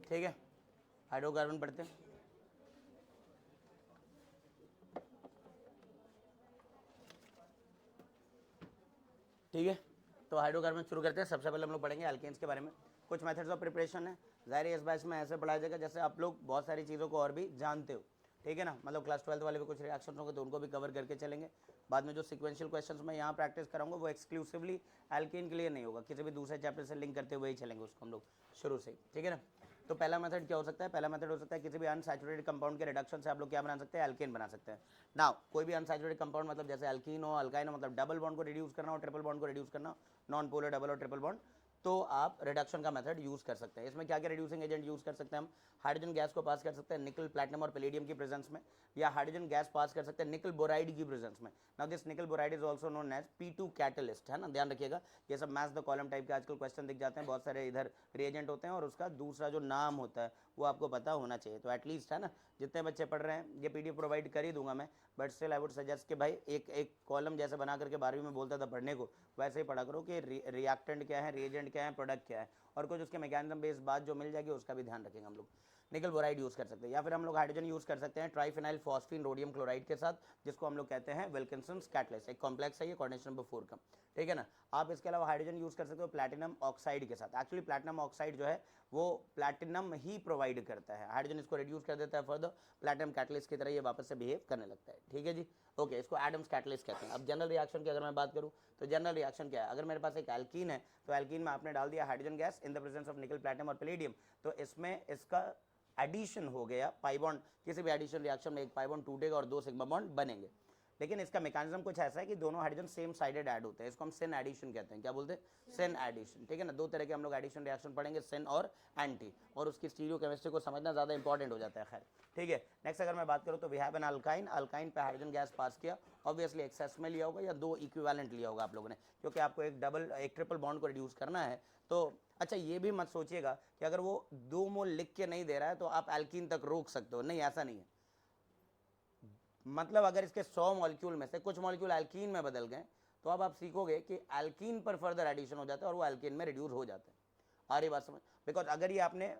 ठीक है, हाइड्रोकार्बन पढ़ते हैं। ठीक है, तो हाइड्रोकार्बन शुरू करते हैं। सबसे पहले हम लोग पढ़ेंगे एल्केन्स के बारे में। कुछ मेथड्स ऑफ प्रिपरेशन है, ज़ाहिर है इस बैच में ऐसे पढ़ाया जाएगा जैसे आप लोग बहुत सारी चीज़ों को और भी जानते हो। ठीक है ना, मतलब क्लास 12 वाले भी कुछ रिएक्शन होंगे तो उनको भी कवर करके चलेंगे। बाद में जो सीक्वेंशियल क्वेश्चंस मैं यहाँ प्रैक्टिस कराऊंगा वो एक्सक्लूसिवली एल्केन के लिए नहीं होगा, किसी भी दूसरे चैप्टर से लिंक करते हुए ही चलेंगे उसको हम लोग शुरू से। ठीक है ना, तो पहला मेथड क्या हो सकता है? पहला मेथड हो सकता है किसी भी अनसैचुरेटेड कंपाउंड के रिडक्शन से आप लोग क्या बना सकते हैं? एल्केन बना सकते हैं। नाउ कोई भी अनसैचुरेटेड कंपाउंड मतलब जैसे अल्कीन हो, अल्काइन हो, मतलब डबल बॉन्ड को रिड्यूस करना हो, ट्रिपल बॉन्ड को रिड्यूस करना, नॉन पोलर, डबल और ट्रिपल बॉन्ड, तो आप रिडक्शन का मेथड यूज कर सकते हैं। इसमें क्या क्या रिड्यूसिंग एजेंट यूज कर सकते हैं? हम हाइड्रोजन गैस को पास कर सकते हैं निकल, प्लैटिनम और पैलेडियम की प्रेजेंस में, या हाइड्रोजन गैस पास कर सकते हैं निकल बोराइड की प्रेजेंस में। Now this nickel boride is also known as P2 catalyst, है ना, ध्यान रखिएगा। ये सब मैच द कॉलम टाइप के आजकल क्वेश्चन दिख जाते हैं, बहुत सारे इधर रिएजेंट होते हैं और उसका दूसरा जो नाम होता है वो आपको पता होना चाहिए। तो एटलीस्ट, है ना, जितने बच्चे पढ़ रहे हैं, ये PDF प्रोवाइड कर ही दूंगा मैं, but still I would suggest कि भाई एक कॉलम जैसे बना करके 12वीं में बोलता था पढ़ने को, वैसे ही पढ़ा करो कि रिएक्टेंट क्या है, रिएजेंट क्या है, प्रोडक्ट क्या है, और कुछ उसके मैकेनिज्म बेस्ड बात जो मिल जाएगी उसका भी ध्यान रखेंगे हम लोग। निकल बोराइड यूज़ कर सकते हैं, या फिर हम लोग हाइड्रोजन यूज़ कर सकते हैं ट्राइफिनाइल फॉस्फीन रोडियम क्लोराइड के साथ, जिसको हम लोग कहते हैं विल्किंसन्स कैटलिस्ट। एक कॉम्प्लेक्स है ये, कोऑर्डिनेशन नंबर 4 का। ठीक है ना, आप इसके अलावा हाइड्रोजन यूज़ कर सकते हो प्लैटिनम ऑक्साइड के साथ। एक्चुअली प्लैटिनम ऑक्साइड जो है वो प्लैटिनम ही प्रोवाइड करता है, हाइड्रोजन इसको रिड्यूस कर देता है फर्दर, प्लैटिनम कैटलिस्ट की तरह ये वापस से बिहेव करने लगता है। ठीक है जी, ओके, इसको एडम्स कैटलिस्ट कहते हैं। अब जनरल रिएक्शन की अगर मैं बात करूं तो जनरल रिएक्शन क्या है? अगर मेरे पास एक एल्कीन है तो एल्कीन में आपने डाल दिया hydrogen gas in the presence of निकल, प्लैटिनम और पैलेडियम, तो इसमें इसका एडिशन हो गया, पाई बॉन्ड, किसी भी एडिशन रिएक्शन में एक पाई बॉन्ड टूटेगा और 2 सिग्मा बॉन्ड बनेंगे। लेकिन इसका मैकेनिज्म कुछ ऐसा है कि दोनों हाइड्रोजन सेम साइडेड ऐड होते हैं, इसको हम सिन एडिशन कहते हैं। क्या बोलते हैं? Syn addition. ठीक है ना, दो तरह के हम लोग एडिशन रिएक्शन पढ़ेंगे, सिन और एंटी, और उसकी स्टीरियोकेमिस्ट्री को समझना ज़्यादा इंपॉर्टेंट हो जाता है। खैर ठीक है, नेक्स्ट अगर मैं बात करूँ तो we have an alkyne, alkyne पे हाइड्रोजन गैस पास किया, ऑब्वियसली एक्सेस में लिया होगा या 2 इक्विवेलेंट लिया होगा आप लोगों ने, क्योंकि आपको एक ट्रिपल बॉन्ड को रिड्यूस करना है। तो अच्छा, ये भी मत सोचिएगा कि अगर वो 2 मोल लिख के नहीं दे रहा है तो आप एल्कीन तक रोक सकते हो, नहीं, ऐसा नहीं है। मतलब अगर इसके 100 मॉलिक्यूल में से कुछ मॉलिक्यूल एल्कीन में बदल गए तो अब आप सीखोगे कि एल्कीन पर फर्दर एडिशन हो जाता है और वो एल्कीन में रिड्यूस हो जाता है। आ रही बात समझ? बिकॉज अगर ये आपने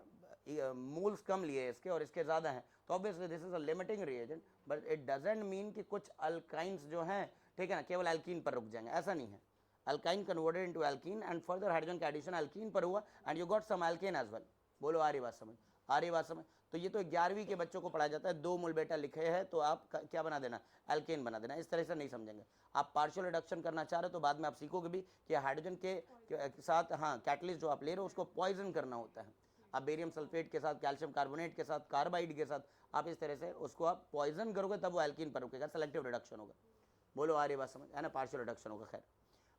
मोल्स कम लिए इसके और इसके ज़्यादा हैं तो obviously this is a limiting reagent, but it doesn't mean कि कुछ अल्काइंस जो हैं, ठीक है ना, केवल एल्कीन पर रुक जाएंगे, ऐसा नहीं है। Alkyne converted into alkene and further hydrogen का एडिशन एल्कीन पर हुआ and you got some alkane as well. बोलो, आ रही बात समझ? आ रही बात समझ? तो ये तो 11वीं के बच्चों को पढ़ाया जाता है, 2 मोल बेटा लिखे हैं तो आप क्या बना देना? एल्केन बना देना। इस तरह से नहीं समझेंगे। आप पार्शियल रिडक्शन करना चाह रहे हो तो बाद में आप सीखोगे भी कि हाइड्रोजन के साथ, हाँ, कैटलिस्ट जो आप ले रहे हो उसको पॉइजन करना होता है। आप बेरियम सल्फेट के साथ, कैल्शियम कार्बोनेट के साथ, कार्बाइड के साथ आप इस तरह से उसको आप पॉइजन करोगे तब वो एल्कीन पर रुकेगा, सेलेक्टिव रिडक्शन होगा। बोलो, आ रही बात समझ? है ना, पार्शियल रिडक्शन होगा। खैर,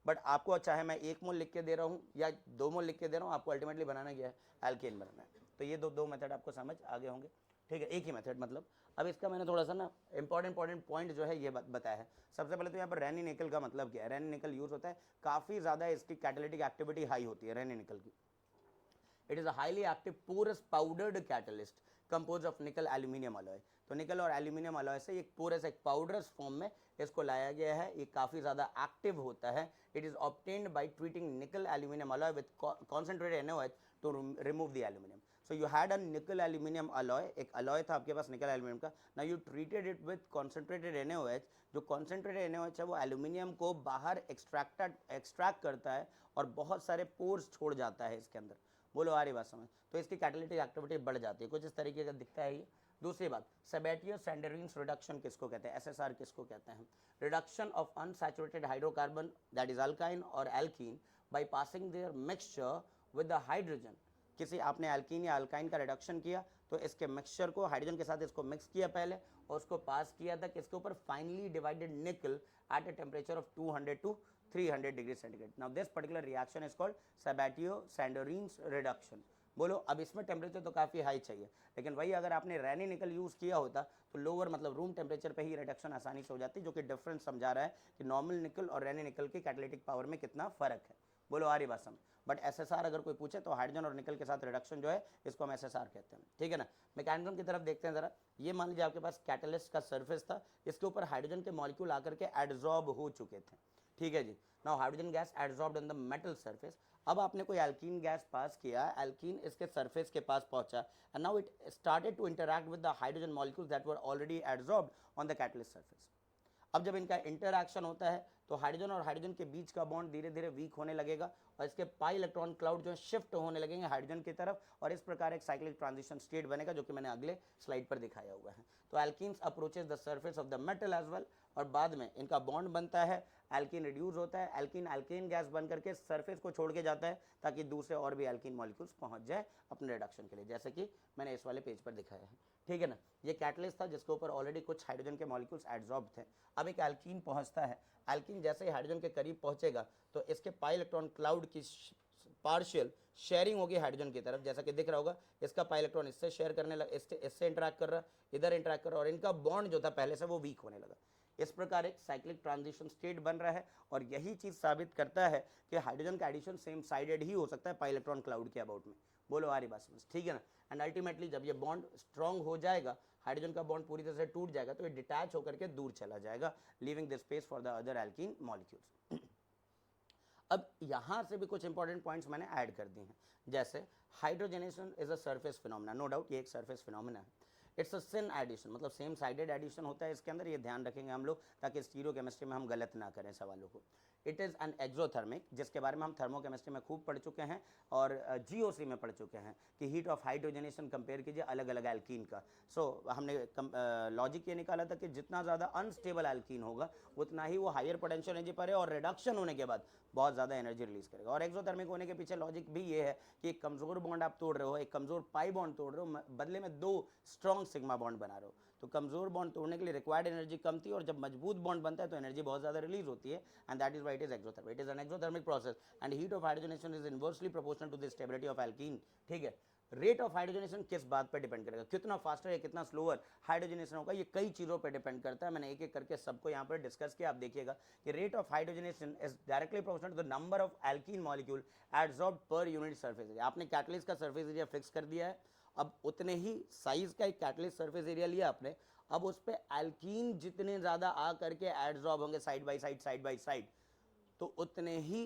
बट आपको चाहे मैं 1 मोल लिख के दे रहा हूँ या 2 मोल लिख के दे रहा हूँ, आपको अल्टीमेटली बनाना क्या है? एल्केन बनाना है। तो ये दो मेथड आपको समझ आगे होंगे। ठीक है, एक ही मेथड मतलब। अब इसका मैंने थोड़ा सा ना इंपॉर्टेंट पॉइंट जो है ये बताया है। सबसे पहले तो यहाँ पर रेनी निकल का मतलब क्या है? रेनी निकल यूज होता है, काफ़ी ज़्यादा इसकी कैटालिटिक एक्टिविटी हाई होती है रेनी निकल की। It is a highly active porous powdered catalyst compose of nickel aluminium alloy. तो निकल और एल्यूमिनियम अलॉय से एक पोरस, एक पाउडरस फॉर्म में इसको लाया गया है। ये काफ़ी ज़्यादा एक्टिव होता है। It is obtained by treating nickel aluminium alloy with concentrated NaOH to remove the aluminium. So you had a nickel aluminium alloy, एक अलॉय था आपके पास निकल एल्यूमिनियम का। Now you treated it with concentrated NaOH। जो concentrated NaOH है वो aluminium को बाहर एक्सट्रैक्ट करता है और बहुत सारे पोर्स छोड़ जाता है इसके अंदर। बोलो, आ रही बात समझ? तो इसकी कैटालिटिक एक्टिविटी बढ़ जाती है, कुछ इस तरीके का दिखता है ये। दूसरी बात, सेबेटियो-सैंडरिन्स रिडक्शन किसको कहते हैं? SSR किसको कहते हैं? Reduction of unsaturated hydrocarbon that is alkyne और alkene by passing their mixture with the hydrogen. किसी आपने एल्कीन या अल्काइन का रिडक्शन किया तो इसके मिक्सचर को हाइड्रोजन के साथ इसको मिक्स किया पहले और उसको पास किया था किसके ऊपर? Finely divided nickel at a temperature of 200 to 300 degree centigrade. Now this particular reaction is called Sabatier Senderens reduction. बोलो, अब इसमें टेम्परेचर तो काफ़ी हाई चाहिए, लेकिन वही अगर आपने रेनी निकल यूज़ किया होता तो लोअर मतलब रूम टेम्परेचर पे ही रिडक्शन आसानी से हो जाती, जो कि डिफरेंस समझा रहा है कि नॉर्मल निकल और रेनी निकल की कैटालिटिक पावर में कितना फ़र्क है। बोलो, आ रही बात समझ? बट SSR अगर कोई पूछे तो हाइड्रोजन और निकल के साथ रिडक्शन जो है इसको हम SSR कहते हैं। ठीक है ना, मैकेनिज्म की तरफ देखते हैं ज़रा। ये मान लीजिए आपके पास कैटलिस्ट का सरफेस था, इसके ऊपर हाइड्रोजन के मॉलिक्यूल आकर के एडजॉर्ब हो चुके थे। ठीक है जी, now hydrogen gas adsorbed in the metal surface. अब आपने कोई एल्कीन गैस पास किया, एल्कीन इसके सरफेस के पास पहुंचा, and now it started to interact with the hydrogen molecules that were already absorbed on the catalyst surface. अब जब इनका इंटरैक्शन होता है तो हाइड्रोजन और हाइड्रोजन के बीच का बॉन्ड धीरे धीरे वीक होने लगेगा और इसके पाई इलेक्ट्रॉन क्लाउड जो शिफ्ट होने लगेंगे हाइड्रोजन की तरफ, और इस प्रकार एक साइक्लिक ट्रांजिशन स्टेट बनेगा जो कि मैंने अगले स्लाइड पर दिखाया हुआ है। तो alkenes approaches the surface of the metal as well, और बाद में इनका बॉन्ड बनता है, एल्कीन रिड्यूस होता है, एल्कीन एल्केन गैस बन करके सरफेस को छोड़ के जाता है ताकि दूसरे और भी एल्कीन मॉलिक्यूल्स पहुंच जाए अपने रिडक्शन के लिए, जैसे कि मैंने इस वाले पेज पर दिखाया है। ठीक है ना, ये कैटलिस्ट था जिसके ऊपर ऑलरेडी कुछ हाइड्रोजन के मॉलिक्यूल्स एड्सॉर्ब थे। अब एक एल्कीन पहुंचता है, एल्कीन जैसे ही हाइड्रोजन के करीब पहुंचेगा तो इसके पाई इलेक्ट्रॉन क्लाउड की पार्शियल शेयरिंग होगी हाइड्रोजन की तरफ, जैसा कि दिख रहा होगा इसका पाई इलेक्ट्रॉन इससे शेयर करने लगा, इससे इंटरैक्ट कर रहा, इधर इंटरैक्ट कर रहा, और इनका बॉन्ड जो था पहले से वो वीक होने लगा। इस प्रकार एक साइक्लिक ट्रांजिशन स्टेट बन रहा है, और यही चीज साबित करता है कि हाइड्रोजन का एडिशन सेम साइडेड ही हो सकता है पाई इलेक्ट्रॉन क्लाउड के अबाउट में। बोलो आ रही बात समझ? ठीक है ना। एंड अल्टीमेटली जब ये बॉन्ड स्ट्रांग हो जाएगा, हाइड्रोजन का बॉन्ड पूरी तरह से टूट जाएगा, तो ये डिटैच होकर के दूर चला जाएगा, leaving the space for the other alkene molecules. अब यहां से भी कुछ इंपॉर्टेंट पॉइंट्स मैंने ऐड कर दिए हैं, जैसे hydrogenation is a surface phenomena, no doubt ये एक सरफेस फिनोमेना है। इट्स अ सिन एडिशन, मतलब सेम साइडेड एडिशन होता है इसके अंदर, ये ध्यान रखेंगे हम लोग ताकि स्टीरियोकेमिस्ट्री में हम गलत ना करें सवालों को। इट इज़ एन एक्सोथर्मिक, जिसके बारे में हम थर्मोकेमिस्ट्री में खूब पढ़ चुके हैं और जीओसी में पढ़ चुके हैं कि हीट ऑफ हाइड्रोजनेशन कंपेयर कीजिए अलग अलग एल्कीन का। हमने लॉजिक ये निकाला था कि जितना ज़्यादा अनस्टेबल एल्कीन होगा उतना ही वो हायर पोटेंशियल एनर्जी पर है और रिडक्शन होने के बाद बहुत ज़्यादा एनर्जी रिलीज करेगा। और एक्सोथर्मिक होने के पीछे लॉजिक भी ये है कि एक कमज़ोर बॉन्ड आप तोड़ रहे हो, एक कमज़ोर पाई बॉन्ड तोड़ रहे हो, बदले में दो स्ट्रॉन्ग सिग्मा बॉन्ड बना रहे हो। तो कमजोर बॉन्ड तोड़ने के लिए रिक्वायर्ड एनर्जी कम थी, और जब मजबूत बॉन्ड बनता है तो एनर्जी बहुत ज्यादा रिलीज होती है, and that is why it is exothermic. It is an exothermic process and heat of hydrogenation is inversely proportional to the stability of alkene. ठीक है, रेट ऑफ हाइड्रोजनेशन किस बात पर डिपेंड करेगा, कितना फास्टर या कितना स्लोअर हाइड्रोजनेशन होगा, ये कई चीज़ों पर डिपेंड करता है। मैंने एक एक करके सबको यहाँ पर डिस्कस किया। आप देखिएगा कि rate of hydrogenation is directly proportional to the number of alkene molecule absorbed per unit surface area. आपने कैटलिस्ट का सरफेस एरिया फिक्स कर दिया है, अब उतने ही साइज का एक कैटलिस्ट सरफेस एरिया लिया आपने, अब उस पर एल्कीन जितने ज़्यादा आ करके एब्सॉर्ब होंगे साइड बाई साइड, तो उतने ही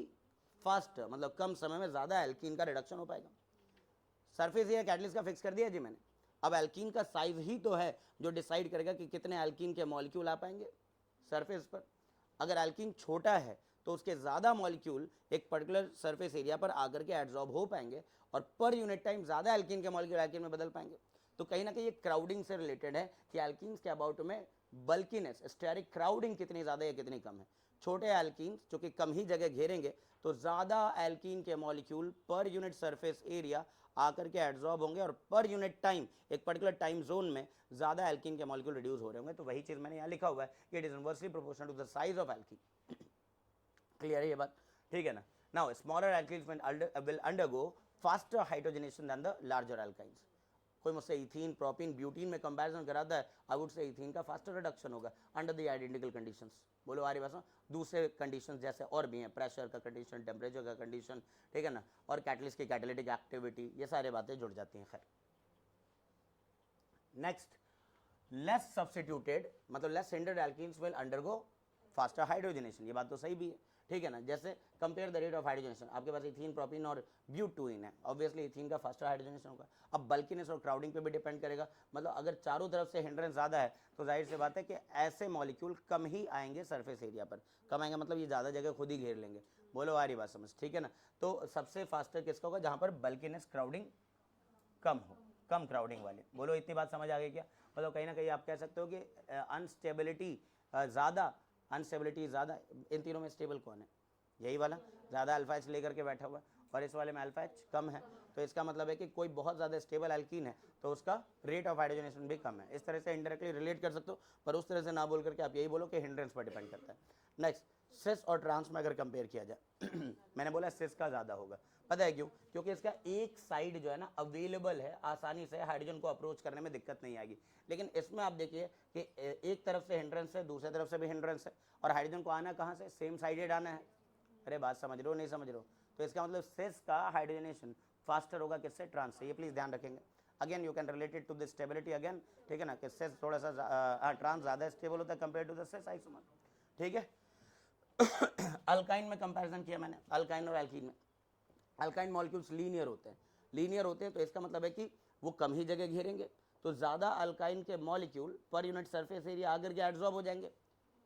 फास्ट, मतलब कम समय में ज़्यादा एल्कीन का रिडक्शन हो पाएगा। सरफेस एरिया कैटलिस्ट का फिक्स कर दिया जी मैंने। अब एल्कीन का साइज ही तो है जो डिसाइड करेगा कि कितने एल्कीन के मॉलिक्यूल आ पाएंगे सरफेस पर। अगर एल्कीन छोटा है तो उसके ज़्यादा मॉलिक्यूल एक पर्टिकुलर सरफेस एरिया पर आकर के एब्जॉर्ब हो पाएंगे, और पर यूनिट टाइम ज़्यादा एल्कीन के मॉलिक्यूल एल्कीन में बदल पाएंगे। तो कहीं ना कहीं ये क्राउडिंग से रिलेटेड है कि एल्कीन्स के अबाउट में बल्कीनेस, स्टेरिक क्राउडिंग कितनी ज़्यादा या कितनी कम है। छोटे एल्कीन्स जो कि कम ही जगह घेरेंगे तो ज़्यादा एल्कीन के मॉलिक्यूल पर यूनिट सरफेस एरिया आकर के एब्जॉर्ब होंगे, और पर यूनिट टाइम एक पर्टिकुलर टाइम जोन में ज़्यादा एल्कीन के मॉलिक्यूल रिड्यूस हो रहे होंगे। तो वही चीज़ मैंने यहाँ लिखा हुआ है कि it is inversely proportional to the size of alkene. Clear है ये बात? ठीक है ना। Now smaller alkenes will undergo faster hydrogenation than the larger alkynes. कोई मुझसे इथीन, प्रोपीन, ब्यूटीन में कंपैरिजन कराता है, आई वुड से इथीन का फास्टर रिडक्शन होगा अंडर द आइडेंटिकल कंडीशंस। बोलो आ रही बात? दूसरे कंडीशंस जैसे और भी हैं, प्रेशर का कंडीशन, टेम्परेचर का कंडीशन, ठीक है ना, और कैटलिस्ट की कैटालिटिक एक्टिविटी, ये सारी बातें जुड़ जाती हैं। खैर नेक्स्ट, लेस सब्स्टिट्यूटेड मतलब less hindered alkenes will undergo faster hydrogenation. ये बात तो सही भी है, ठीक है ना। जैसे compare the rate of hydrogenation, आपके पास इथीन, प्रोपीन और ब्यूटूइन है, ऑब्वियसली इथीन का फास्टर हाइड्रोजनेशन होगा। अब बल्कीनेस और क्राउडिंग पे भी डिपेंड करेगा, मतलब अगर चारों तरफ से हिंड्रेंस ज़्यादा है तो जाहिर सी बात है कि ऐसे मॉलिक्यूल कम ही आएंगे सरफेस एरिया पर। कम आएंगे मतलब ये ज़्यादा जगह खुद ही घेर लेंगे। बोलो आ रही बात समझ? ठीक है ना। तो सबसे फास्टर किसका होगा? जहाँ पर बल्कीनेस, क्राउडिंग कम हो, कम क्राउडिंग वाले। बोलो इतनी बात समझ आ गई क्या? मतलब कहीं ना कहीं आप कह सकते हो कि अनस्टेबिलिटी ज़्यादा, अनस्टेबिलिटी ज़्यादा, इन तीनों में स्टेबल कौन है? यही वाला, ज़्यादा अल्फा एच लेकर के बैठा हुआ, और इस वाले में अल्फा एच कम है। तो इसका मतलब है कि कोई बहुत ज़्यादा स्टेबल एल्कीन है तो उसका रेट ऑफ हाइड्रोजनेशन भी कम है। इस तरह से इनडायरेक्टली रिलेट कर सकते हो, पर उस तरह से ना बोल करके आप यही बोलो कि हिंड्रेंस पर डिपेंड करता है। नेक्स्ट, सिस और ट्रांस में अगर कंपेयर किया जाए मैंने बोला सिस का ज़्यादा होगा, पता है क्यों? क्योंकि इसका एक साइड जो है ना अवेलेबल है, आसानी से हाइड्रोजन को अप्रोच करने में दिक्कत नहीं आएगी। लेकिन इसमें आप देखिए कि एक तरफ से हिंड्रेंस है, दूसरी तरफ से भी हिंड्रेंस है, और हाइड्रोजन को आना कहाँ से? सेम साइडेड आना है। अरे बात समझ रहे हो नहीं समझ रहे हो? तो इसका मतलब सिस का हाइड्रोजनेशन फास्टर होगा किससे? ट्रांस से। ये प्लीज ध्यान रखेंगे। Again you can related to the stability again, ठीक है ना, कि सिस थोड़ा सा ट्रांस ज़्यादा स्टेबल होता है compare to the cis isomer, ठीक है। अल्काइन में कंपैरिजन किया मैंने, अल्काइन और एल्कीन में। अल्काइन मॉलिक्यूल्स लीनियर होते हैं, लीनियर होते हैं तो इसका मतलब है कि वो कम ही जगह घेरेंगे, तो ज़्यादा अल्काइन के मॉलिक्यूल पर यूनिट सरफेस एरिया आकर के एब्जॉर्ब हो जाएंगे।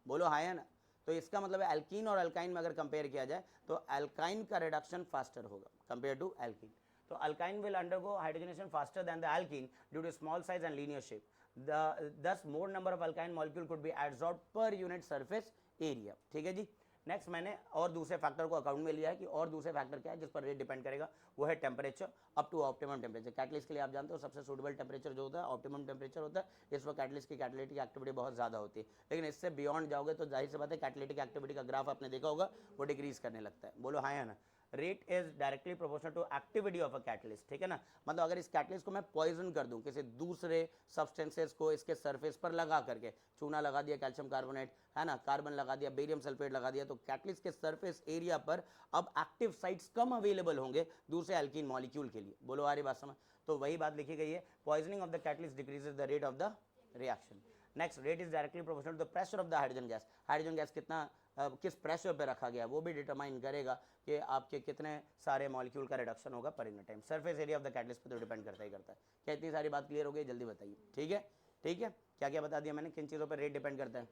बोलो हाँ या ना। तो इसका मतलब है एल्कीन और अल्काइन में अगर कंपेयर किया जाए तो अल्काइन का रिडक्शन फास्टर होगा कंपेयर टू एल्कीन। तो alkyne will undergo hydrogenation faster than the alkene due to small size and linear shape, thus more number of alkyne molecule could be adsorbed per unit surface area। ठीक है जी। Next मैंने और दूसरे factor को account में लिया है कि और दूसरे फैक्टर क्या है जिस पर रेट डिपेंड करेगा, वो है temperature up to optimum temperature. Catalyst के लिए आप जानते हो सबसे सूटेबल टेम्परेचर जो होता है ऑप्टिमम टेम्परेचर होता है, इस पर कैटलिस्ट की कैटालिटिक एक्टिविटी बहुत ज़्यादा होती है, लेकिन इससे बियॉन्ड जाओगे तो जाहिर सी बात है कैटालिटिक एक्टिविटी का ग्राफ आपने देखा होगा वो डिक्रीज करने लगता है। बोलो हाँ या ना। Rate is directly proportional to activity of a catalyst. ठीक है ना, मतलब अगर इस कैटलिस्ट को मैं पॉइजन कर दूं किसी दूसरे सब्सटेंसेस को इसके सरफेस पर लगा करके, चूना लगा दिया कैल्शियम कार्बोनेट है ना, कार्बन लगा दिया, बेरियम सल्फेट लगा दिया, तो कैटलिस्ट के सरफेस एरिया पर अब एक्टिव साइट्स कम अवेलेबल होंगे दूसरे एल्कीन मॉलिक्यूल के लिए। बोलो आ रही बात समझ। तो वही बात लिखी गई है, poisoning of the catalyst decreases the rate of the reaction. Next, rate is directly proportional to the pressure of the hydrogen gas. Hydrogen gas कितना किस प्रेशर पे रखा गया वो भी डिटरमाइन करेगा कि आपके कितने सारे मॉलिक्यूल का रिडक्शन होगा per unit time. Surface area of the catalyst पे तो डिपेंड करता ही करता है। क्या इतनी सारी बात क्लियर हो गई? जल्दी बताइए। ठीक है, ठीक है, क्या क्या बता दिया मैंने, किन चीज़ों पर रेट डिपेंड करता है।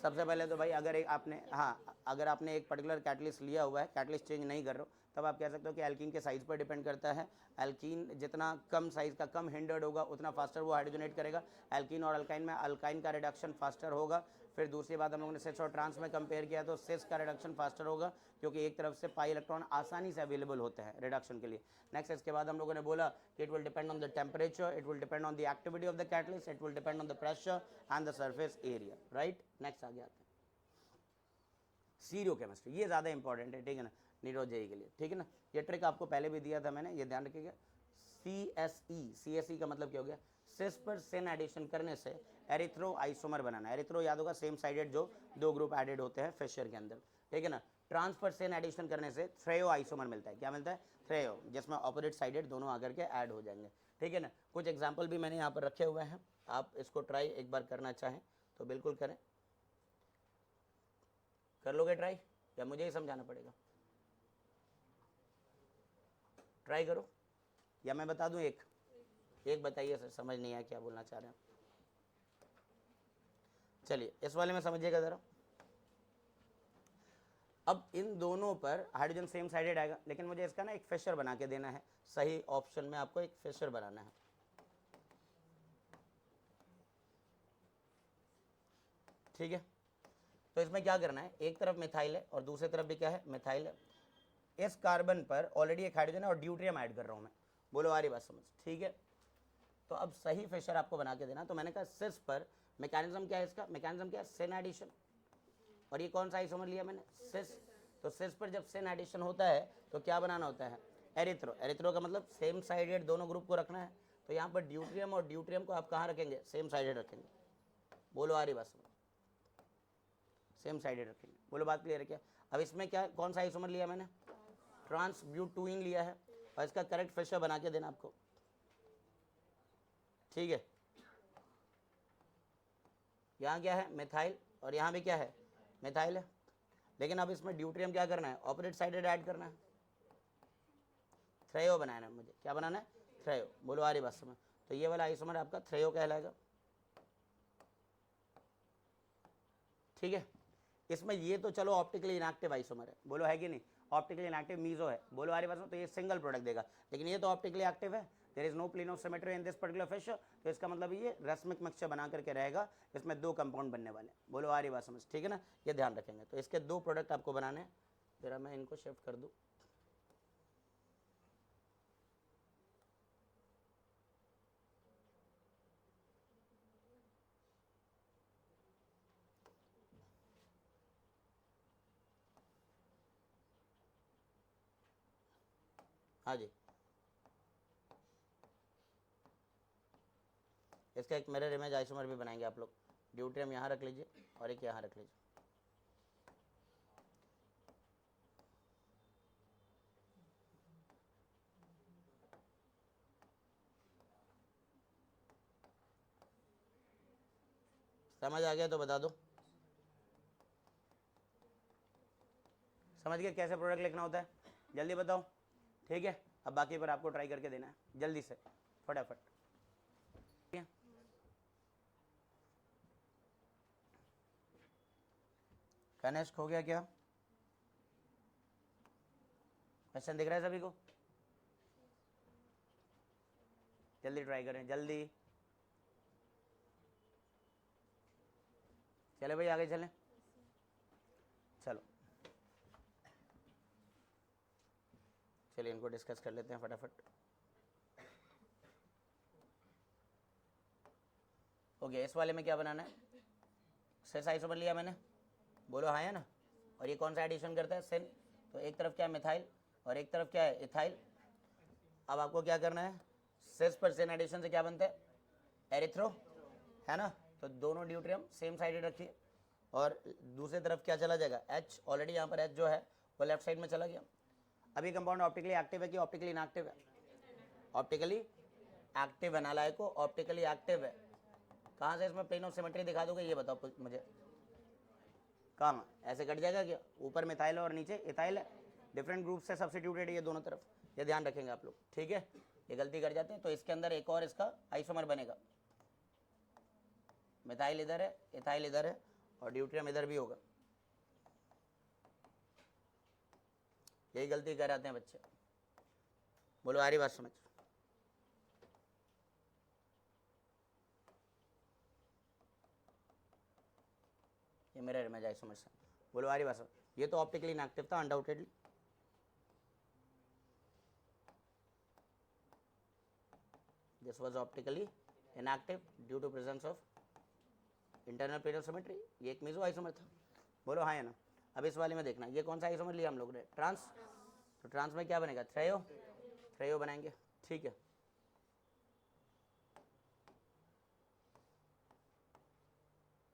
सबसे पहले तो भाई अगर एक आपने अगर आपने एक पर्टिकुलर कैटलिस्ट लिया हुआ है, कैटलिस्ट चेंज नहीं कर रहे हो, तब आप कह सकते हो कि एल्कीन के साइज़ पर डिपेंड करता है। एल्कीन जितना कम साइज़ का, कम हिंडर्ड होगा, उतना फास्टर वो हाइड्रोजनेट करेगा। एल्कीन और अल्काइन में अल्काइन का रिडक्शन फास्टर होगा। फिर दूसरी बात हम लोगों ने सिस और ट्रांस में कंपेयर किया तो सिस का रिडक्शन फास्टर होगा क्योंकि एक तरफ से पाई इलेक्ट्रॉन आसानी से अवेलेबल होते हैं रिडक्शन के लिए। नेक्स्ट, इसके बाद हम लोगों ने बोला कि it will depend on the temperature, it will depend on the activity of the catalyst, it will depend on the pressure and the surface area. Right, next आगे आते हैं सीरियो केमिस्ट्री, ये ज़्यादा इंपॉर्टेंट है। ठीक है ना, नीरज जेई के लिए। ठीक है ना, ये ट्रिक आपको पहले भी दिया था मैंने, ये ध्यान रखिएगा। CSE का मतलब क्या हो गया, सिस पर सिन एडिशन करने से एरिथ्रो आइसोमर बनाना। एरिथ्रो याद होगा सेम साइडेड जो दो ग्रुप एडेड होते हैं फिशर के अंदर। ठीक है ना, ट्रांस पर सिन एडिशन करने से थ्रेयो आइसोमर मिलता है। क्या मिलता है? थ्रेयो, जिसमें ऑपोजिट साइडेड दोनों आकर के ऐड हो जाएंगे। ठीक है ना, कुछ एग्जाम्पल भी मैंने यहाँ पर रखे हुए हैं, आप इसको ट्राई एक बार करना चाहें तो बिल्कुल करें। कर लोगे ट्राई या मुझे ही समझाना पड़ेगा? ट्राई करो या मैं बता दूं? एक बताइए सर, समझ नहीं आया क्या बोलना चाह रहे हैं। चलिए इस वाले में समझिएगा ज़रा। अब इन दोनों पर हाइड्रोजन सेम साइडेड आएगा, लेकिन मुझे इसका ना एक फिशर बना के देना है। सही ऑप्शन में आपको एक फिशर बनाना है। ठीक है, तो इसमें क्या करना है, एक तरफ मिथाइल है और दूसरी तरफ भी क्या है, मिथाइल है। इस कार्बन पर ऑलरेडी एक हाइड्रोजन है और ड्यूट्रियम ऐड कर रहा हूं मैं। बोलो आ रही बात समझ? ठीक है, तो अब सही फिशर आपको बना के देना। तो मैंने कहा सिस पर मैकेनिज्म क्या है, इसका मैकेनिज्म क्या है, सिन एडिशन। और ये कौन सा आइसोमर लिया मैंने, सिस। तो सिस पर जब सिन एडिशन होता है तो क्या बनाना होता है, एरिथ्रो। एरिथ्रो का मतलब सेम साइडेड दोनों ग्रुप को रखना है। तो यहाँ पर ड्यूट्रियम और ड्यूट्रियम को आप कहाँ रखेंगे, सेम साइडेड रखेंगे। बोलो आ रही बात समझ? सेम साइडेड रखेंगे। बोलो बात क्लियर है क्या? अब इसमें क्या, कौन सा आइसोमर लिया मैंने, ट्रांस ब्यूटूइन लिया है, और इसका करेक्ट फिशर बना के देना आपको। ठीक है, यहाँ क्या है, मिथाइल, और यहाँ भी क्या है, मिथाइल है। लेकिन अब इसमें ड्यूट्रियम क्या करना है, ऑपोजिट साइडेड ऐड करना है। थ्रेयो बनाना है मुझे। क्या बनाना है, थ्रेयो। बोलो आ रही बात समझ? तो ये वाला आइसोमर आपका थ्रेयो कहलाएगा। ठीक है, इसमें ये तो चलो ऑप्टिकली इनएक्टिव आइसोमर है, बोलो है कि नहीं, ऑप्टिकली इनएक्टिव मीजो है। बोलो आ रही बात समझ? तो ये सिंगल प्रोडक्ट देगा, लेकिन ये तो ऑप्टिकली एक्टिव है। There is no plane of symmetry in this particular Fischer. तो इसका मतलब ये रस्मिक मिक्सचर बना करके रहेगा, इसमें दो कंपाउंड बनने वाले। बोलो आ रही बात समझ? ठीक है ना, ये ध्यान रखेंगे। तो इसके दो प्रोडक्ट आपको बनाने हैं। जरा मैं इनको शिफ्ट कर दूँ। हाँ जी, इसका एक मिरर इमेज आइसोमर भी बनाएंगे आप लोग। ड्यूट्रियम यहाँ रख लीजिए और एक यहाँ रख लीजिए। समझ आ गया तो बता दो। समझ गए कैसे प्रोडक्ट लिखना होता है? जल्दी बताओ। ठीक है, अब बाकी पर आपको ट्राई करके देना है जल्दी से फटाफट। ठीक है, कनेक्ट हो गया क्या? क्वेश्चन दिख रहा है सभी को? जल्दी ट्राई करें, जल्दी। चले भाई आगे चलें, चलो चलिए इनको डिस्कस कर लेते हैं फटाफट। ओके, इस वाले में क्या बनाना है? सेस आइसोमर लिया मैंने, बोलो हाँ है ना। और ये कौन सा एडिशन करता है? सेन। तो एक तरफ क्या है? मिथाइल, और एक तरफ क्या है? इथाइल। अब आपको क्या करना है? सेस पर सेन एडिशन से क्या बनता है? एरिथ्रो, है ना। तो दोनों ड्यूट्रियम सेम साइडेड रखिए, और दूसरी तरफ क्या चला जाएगा? H। ऑलरेडी यहाँ पर H जो है वो लेफ्ट साइड में चला गया। अभी कंपाउंड ऑप्टिकली एक्टिव है कि ऑप्टिकली इनएक्टिव है? ऑप्टिकली एक्टिव है, नालायक को, ऑप्टिकली एक्टिव है। कहाँ से इसमें प्लेन ऑफ सिमेट्री दिखा दोगे ये बताओ मुझे। कहाँ? ऐसे कट जाएगा क्या? ऊपर मिथाइल और नीचे इथाइल है, डिफरेंट ग्रुप से सब्स्टिट्यूटेड है ये दोनों तरफ, ये ध्यान रखेंगे आप लोग, ठीक है। ये गलती कर जाते हैं, तो इसके अंदर एक और इसका आइसोमर बनेगा। मिथाइल इधर है, इथाइल इधर है, और ड्यूट्रियम इधर भी होगा। यही गलती कर आते हैं बच्चे। बोलो आ रही बात समझ? ये मेरा इमेज आइसोमर से, बोलो आ रही बात समझ? ये तो ऑप्टिकली इनएक्टिव था undoubtedly. This was optically inactive due to presence of internal plane of symmetry. ये एक मेसो आइसोमर था, बोलो हाँ है ना। अब इस वाले में देखना, ये कौन सा आइसोमर लिया हम लोग ने? ट्रांस। तो ट्रांस में क्या बनेगा? थ्रेयो, थ्रेयो बनाएंगे, ठीक है।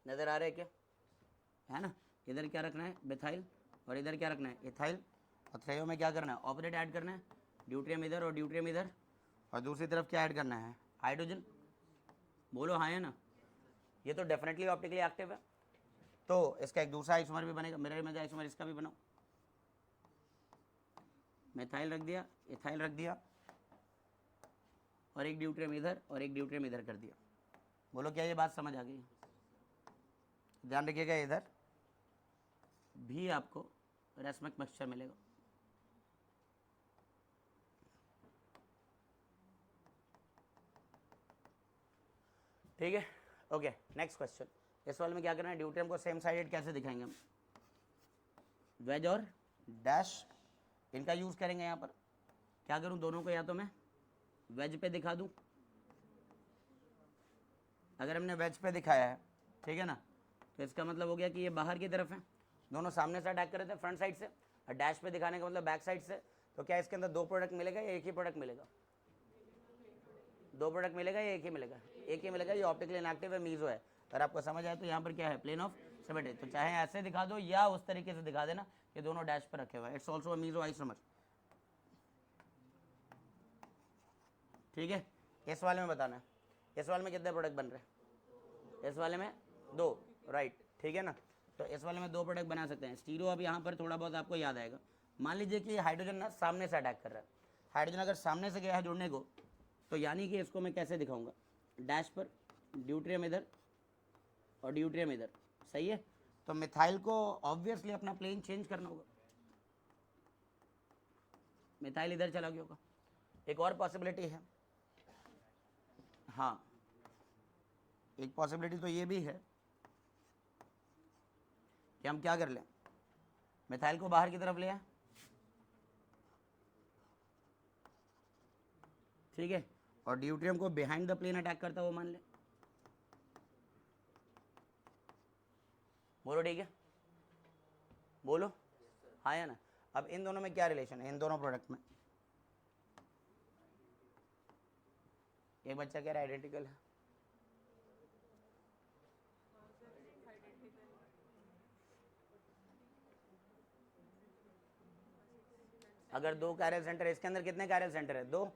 नजर आ रहा है क्या? है ना। इधर क्या रखना है? मिथाइल, और इधर क्या रखना है? इथाइल। और थ्रेयो में क्या करना है? ऑपरेट ऐड करना है, ड्यूट्रियम इधर और ड्यूट्रियम इधर, और दूसरी तरफ क्या ऐड करना है? हाइड्रोजन। बोलो हाँ है ना। ये तो डेफिनेटली ऑप्टिकली एक्टिव है, तो इसका एक दूसरा आइसोमर भी बनेगा। मिरर इमेज आइसोमर इसका भी बनाओ। मिथाइल रख दिया, इथाइल रख दिया, और एक ड्यूट्रियम इधर और एक ड्यूट्रियम इधर कर दिया। बोलो क्या ये बात समझ आ गई? ध्यान रखिएगा, इधर भी आपको रेसमिक मिक्सचर मिलेगा। ठीक है, ओके। नेक्स्ट क्वेश्चन, इस वाले में क्या करना है? ड्यूट्रियम को सेम साइडेड कैसे दिखाएंगे हम? वेज और डैश, इनका यूज करेंगे। यहाँ पर क्या करूँ? दोनों को या तो मैं वेज पे दिखा दूँ। अगर हमने वेज पे दिखाया है, ठीक है ना, तो इसका मतलब हो गया कि ये बाहर की तरफ है, दोनों सामने से अटैक कर रहे थे फ्रंट साइड से। और डैश पे दिखाने का मतलब बैक साइड से। तो क्या इसके अंदर दो प्रोडक्ट मिलेगा या एक ही प्रोडक्ट मिलेगा? दो प्रोडक्ट मिलेगा या एक ही मिलेगा? एक ही मिलेगा। ये ऑप्टिकली इनएक्टिव है, मीजो है। अगर आपको समझ आए तो यहाँ पर क्या है? Plane of symmetry. तो चाहे ऐसे दिखा दो या उस तरीके से दिखा देना कि दोनों डैश पर रखे हुए। इट्स ऑल्सो मीजो आइसोमर, ठीक है। इस वाले में बताना है, इस वाले में कितने प्रोडक्ट बन रहे हैं? इस वाले में दो, राइट, ठीक है ना। तो इस वाले में दो प्रोडक्ट बना सकते हैं। स्टीरो अब यहाँ पर थोड़ा बहुत आपको याद आएगा। मान लीजिए कि हाइड्रोजन ना सामने से अटैक कर रहा है। हाइड्रोजन अगर सामने से गया है जुड़ने को, तो यानी कि इसको मैं कैसे दिखाऊंगा? डैश पर, ड्यूट्रियम इधर और ड्यूट्रियम इधर, सही है। तो मिथाइल को ऑब्वियसली अपना प्लेन चेंज करना होगा। मिथाइल इधर चला गया होगा। एक और पॉसिबिलिटी है, हाँ, एक पॉसिबिलिटी तो ये भी है कि हम क्या कर लें? मिथाइल को बाहर की तरफ ले आए, ठीक है, और ड्यूट्रियम को बिहाइंड द प्लेन अटैक करता हुआ मान ले। बोलो ठीक है, बोलो हाँ या ना। अब इन दोनों में क्या रिलेशन है? इन दोनों प्रोडक्ट में एक बच्चा कह रहा है आइडेंटिकल है। अगर दो कैरल सेंटर है, इसके अंदर कितने कैरल सेंटर है? दो।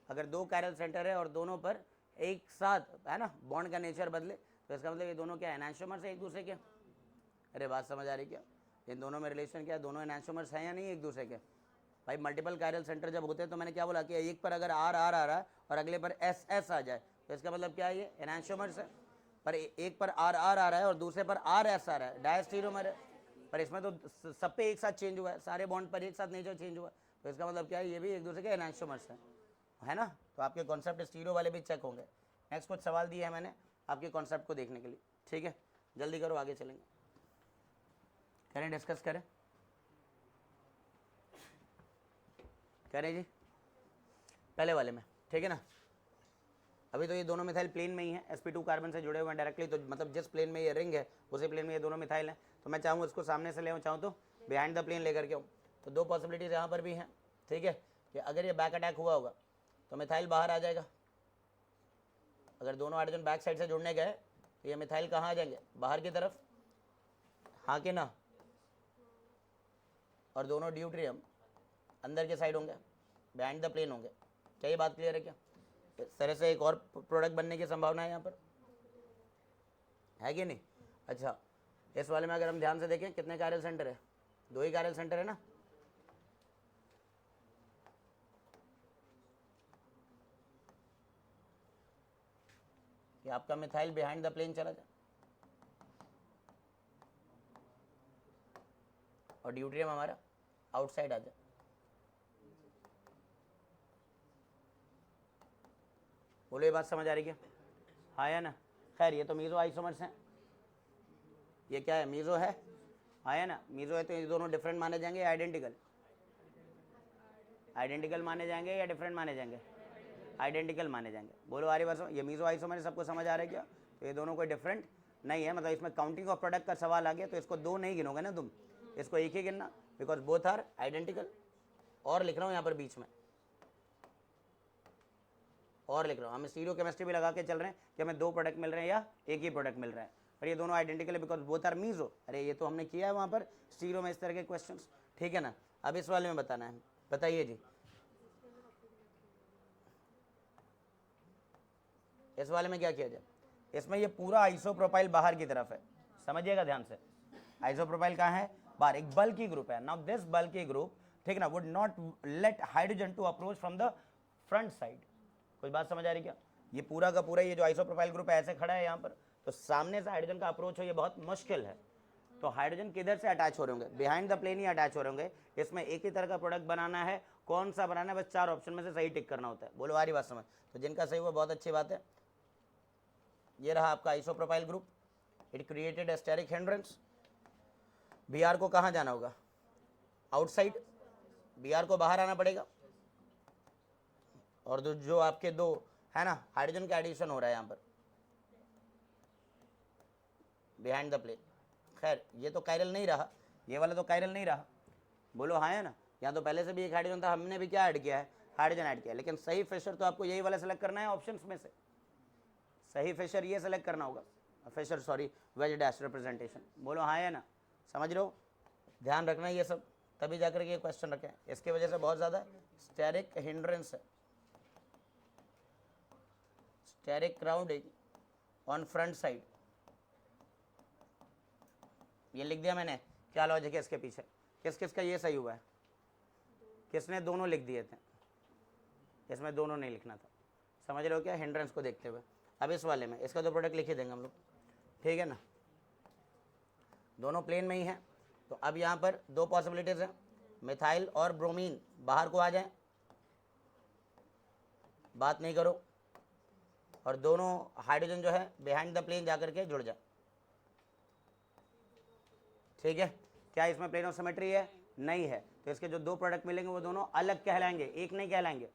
अगर दो कैरल सेंटर है और दोनों पर एक साथ है ना बॉन्ड का नेचर बदले, तो इसका मतलब ये दोनों क्या एनांशियोमर्स है एक दूसरे के? अरे बात समझ आ रही क्या? इन दोनों में रिलेशन क्या है? दोनों एनांशियोमर्स हैं या नहीं एक दूसरे के? भाई मल्टीपल कायरल सेंटर जब होते हैं तो मैंने क्या बोला कि एक पर अगर आर आर आ रहा है और अगले पर एस एस आ जाए तो इसका मतलब क्या है, ये एनांशियोमर्स है। पर एक पर आर आर आ रहा है और दूसरे पर आर एस आ रहा है, डायस्टीरियोमर है। पर इसमें तो सब पे एक साथ चेंज हुआ है, सारे बॉन्ड पर एक साथ नेचर चेंज हुआ है, तो इसका मतलब क्या है, ये भी एक दूसरे के एनांशियोमर्स है ना। तो आपके कॉन्सेप्ट स्टीरियो वाले भी चेक होंगे। नेक्स्ट कुछ सवाल दिए हैं मैंने आपके कॉन्सेप्ट को देखने के लिए, ठीक है, जल्दी करो, आगे चलेंगे, करें डिस्कस करें जी पहले वाले में, ठीक है ना। अभी तो ये दोनों मिथाइल प्लेन में ही है, sp2 कार्बन से जुड़े हुए हैं डायरेक्टली, तो मतलब जिस प्लेन में ये रिंग है उसी प्लेन में ये दोनों मिथाइल हैं। तो मैं चाहूँ इसको सामने से ले आऊँ, चाहूँ तो बिहाइंड द प्लेन लेकर के आऊँ। तो दो पॉसिबिलिटीज़ यहाँ पर भी हैं, ठीक है, कि अगर ये बैक अटैक हुआ होगा तो मिथाइल बाहर आ जाएगा। अगर दोनों हाइड्रोजन बैक साइड से जुड़ने गए तो ये मिथाइल कहाँ आ जाएंगे, बाहर की तरफ, हाँ कि ना, और दोनों ड्यूट्रियम अंदर के साइड होंगे, बिहाइंड द प्लेन होंगे। क्या ये बात क्लियर है क्या? इस तरह से एक और प्रोडक्ट बनने की संभावना है यहाँ पर, है कि नहीं? अच्छा, इस वाले में अगर हम ध्यान से देखें कितने कायरल सेंटर है, दो ही कायरल सेंटर है ना। कि आपका मिथाइल बिहाइंड द प्लेन चला जाए और ड्यूट्रियम हमारा आउटसाइड आ जाए। बोलो, ये बात समझ आ रही क्या? हाँ या ना? खैर ये तो मीज़ो आइसोमर्स हैं, ये क्या है, मीज़ो है, हाँ या ना? मीज़ो है तो ये दोनों डिफरेंट माने जाएंगे या आइडेंटिकल? आइडेंटिकल माने जाएंगे या डिफरेंट माने जाएंगे? आइडेंटिकल माने जाएंगे। बोलो आ रही बात, ये मीज़ो आइसोमर सबको समझ आ रहा है क्या? तो ये दोनों कोई डिफरेंट नहीं है, मतलब इसमें काउंटिंग ऑफ प्रोडक्ट का सवाल आ गया तो इसको दो नहीं गिनोगे ना तुम, इसको एक ही गिनना, बिकॉज बोथ आर आइडेंटिकल। और लिख रहा हूँ यहाँ पर बीच में, और लिख रहा हूँ, हम स्टीरियो केमिस्ट्री भी लगा के चल रहे हैं कि हमें दो प्रोडक्ट मिल रहे हैं या एक ही प्रोडक्ट मिल रहा है, पर ये दोनों आइडेंटिकल है बिकॉज बोथ आर मीज़ो। अरे ये तो हमने किया है वहाँ पर स्टीरियो में इस तरह के क्वेश्चंस, ठीक है ना। अब इस वाले में बताना है, बताइए जी। इस वाले में क्या किया जाए, इसमें ये पूरा आइसोप्रोपाइल बाहर की तरफ है, समझिएगा ध्यान से। आइसोप्रोपाइल कहाँ है, बाहर, एक बल्की ग्रुप है। नाउ दिस बल्की ग्रुप, ठीक है ना, would not let hydrogen to approach from the front side. कोई बात समझ आ रही क्या? ये पूरा का पूरा ये जो आइसोप्रोपाइल ग्रुप ऐसे खड़ा है यहाँ पर, तो सामने से हाइड्रोजन का अप्रोच हो ये बहुत मुश्किल है। तो हाइड्रोजन किधर से अटैच हो रहे होंगे, बिहाइंड द प्लेन ही अटैच हो रहे होंगे। इसमें एक ही तरह का प्रोडक्ट बनाना है, कौन सा बनाना है, बस चार ऑप्शन में से सही टिक करना होता है। बोलो आ रही बात समझ? तो जिनका सही हुआ बहुत अच्छी बात है। ये रहा आपका isopropyl group, it created steric hindrance. BR को कहाँ जाना होगा, आउटसाइड, बीआर को बाहर आना पड़ेगा। और जो आपके दो है ना हाइड्रोजन का एडिशन हो रहा है यहाँ पर बिहाइंड द प्लेन। खैर ये तो कायरल नहीं रहा, ये वाला तो कायरल नहीं रहा, बोलो हाँ है ना। यहाँ तो पहले से भी एक हाइड्रोजन था, हमने भी क्या ऐड किया है, हाइड्रोजन ऐड किया। लेकिन सही फिशर तो आपको यही वाला सेलेक्ट करना है ऑप्शंस में से, सही फिशर ये सेलेक्ट करना होगा, Fischer sorry wedge dash representation. बोलो हाँ है ना, समझ रहे हो? ध्यान रखना ये सब, तभी जाकर के ये क्वेश्चन रखें, इसके वजह से बहुत ज़्यादा स्टेरिक हिंड्रेंस है, steric crowding on front side. ये लिख दिया मैंने, क्या लॉजिक है इसके पीछे, किस किस का ये सही हुआ है, किसने दोनों लिख दिए थे, इसमें दोनों नहीं लिखना था, समझ रहे हो क्या, हिंड्रेंस को देखते हुए। अब इस वाले में इसका तो प्रोडक्ट लिख ही देंगे हम लोग, ठीक है ना, दोनों प्लेन में ही हैं। तो अब यहाँ पर दो पॉसिबिलिटीज़ हैं, मिथाइल और ब्रोमीन बाहर को आ जाएं, बात नहीं करो, और दोनों हाइड्रोजन जो है बिहाइंड द प्लेन जाकर के जुड़ जाए, ठीक है। क्या इसमें प्लेन ऑफ सिमेट्री है? नहीं है, तो इसके जो दो प्रोडक्ट मिलेंगे वो दोनों अलग कहलाएंगे, एक नहीं कहलाएंगे।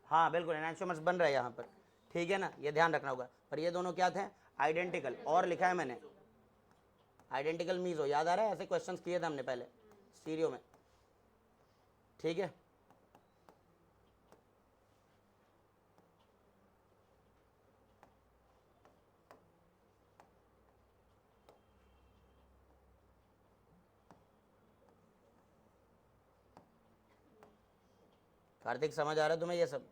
हाँ बिल्कुल, एनांशियोमर्स बन रहा है यहाँ पर, ठीक है ना, ये ध्यान रखना होगा। पर ये दोनों क्या थे, आइडेंटिकल, और लिखा है मैंने आइडेंटिकल मीज़ो, याद आ रहा है, ऐसे क्वेश्चंस किए थे हमने पहले स्टीरियो में, ठीक है। कार्तिक समझ आ रहा है तुम्हें ये सब?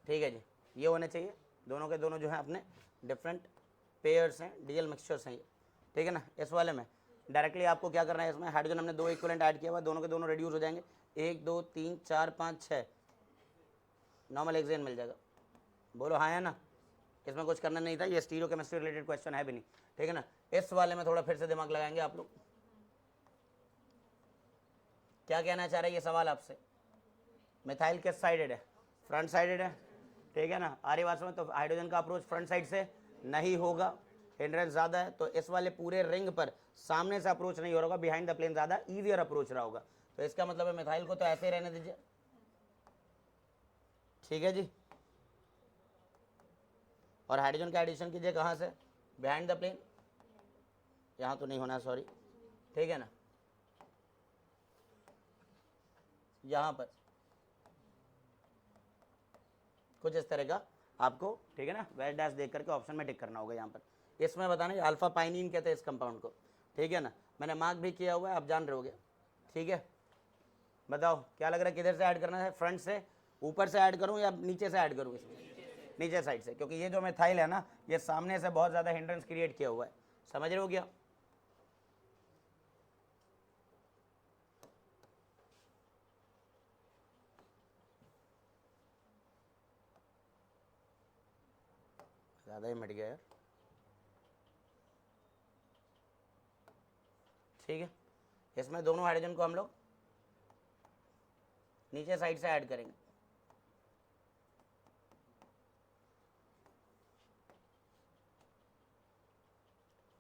ठीक है जी, ये होने चाहिए, दोनों के दोनों जो है अपने डिफरेंट पेयर्स हैं, डीएल मिक्सचर्स हैं ये, ठीक है ना। इस वाले में डायरेक्टली आपको क्या करना है, इसमें हाइड्रोजन हमने 2 इक्विवेलेंट ऐड किया हुआ, दोनों के दोनों रिड्यूस हो जाएंगे, 1 2 3 4 5 6 नॉर्मल हेक्सेन मिल जाएगा। बोलो हाँ या ना, इसमें कुछ करना नहीं था, ये स्टीरियो केमिस्ट्री रिलेटेड क्वेश्चन है भी नहीं, ठीक है ना। इस वाले में थोड़ा फिर से दिमाग लगाएंगे आप लोग। क्या कहना चाह रहे हैं ये सवाल आपसे, मिथाइल किस साइडेड है, फ्रंट साइडेड है, ठीक है ना। आर्य वास्तव में तो हाइड्रोजन का अप्रोच फ्रंट साइड से नहीं होगा, हिंड्रेंस ज़्यादा है, तो इस वाले पूरे रिंग पर सामने से अप्रोच नहीं हो रहा होगा, बिहाइंड द प्लेन ज़्यादा ईजियर अप्रोच रहा होगा, तो इसका मतलब है मिथाइल को तो ऐसे ही रहने दीजिए, ठीक है जी। और हाइड्रोजन का एडिशन कीजिए कहाँ से, बिहाइंड द प्लेन, यहाँ तो नहीं होना सॉरी, ठीक है ना, यहाँ पर कुछ इस तरह का आपको, ठीक है ना, वेट डैश देख करके ऑप्शन में टिक करना होगा यहाँ पर। इसमें बताना अल्फा पाइनिन कहते हैं इस कंपाउंड को, ठीक है ना, मैंने मार्क भी किया हुआ है, आप जान रहे होगे, ठीक है। बताओ क्या लग रहा है, किधर से ऐड करना है, फ्रंट से, ऊपर से ऐड करूँ या नीचे से ऐड करूँ, इसमें नीचे साइड से, क्योंकि ये जो मिथाइल है ना, ये सामने से बहुत ज़्यादा हिंड्रेंस क्रिएट किया हुआ है, समझ रहे हो क्या। ज़्यादा ही मिट गया यार, ठीक है। इसमें दोनों हाइड्रोजन को हम लोग नीचे साइड से ऐड करेंगे,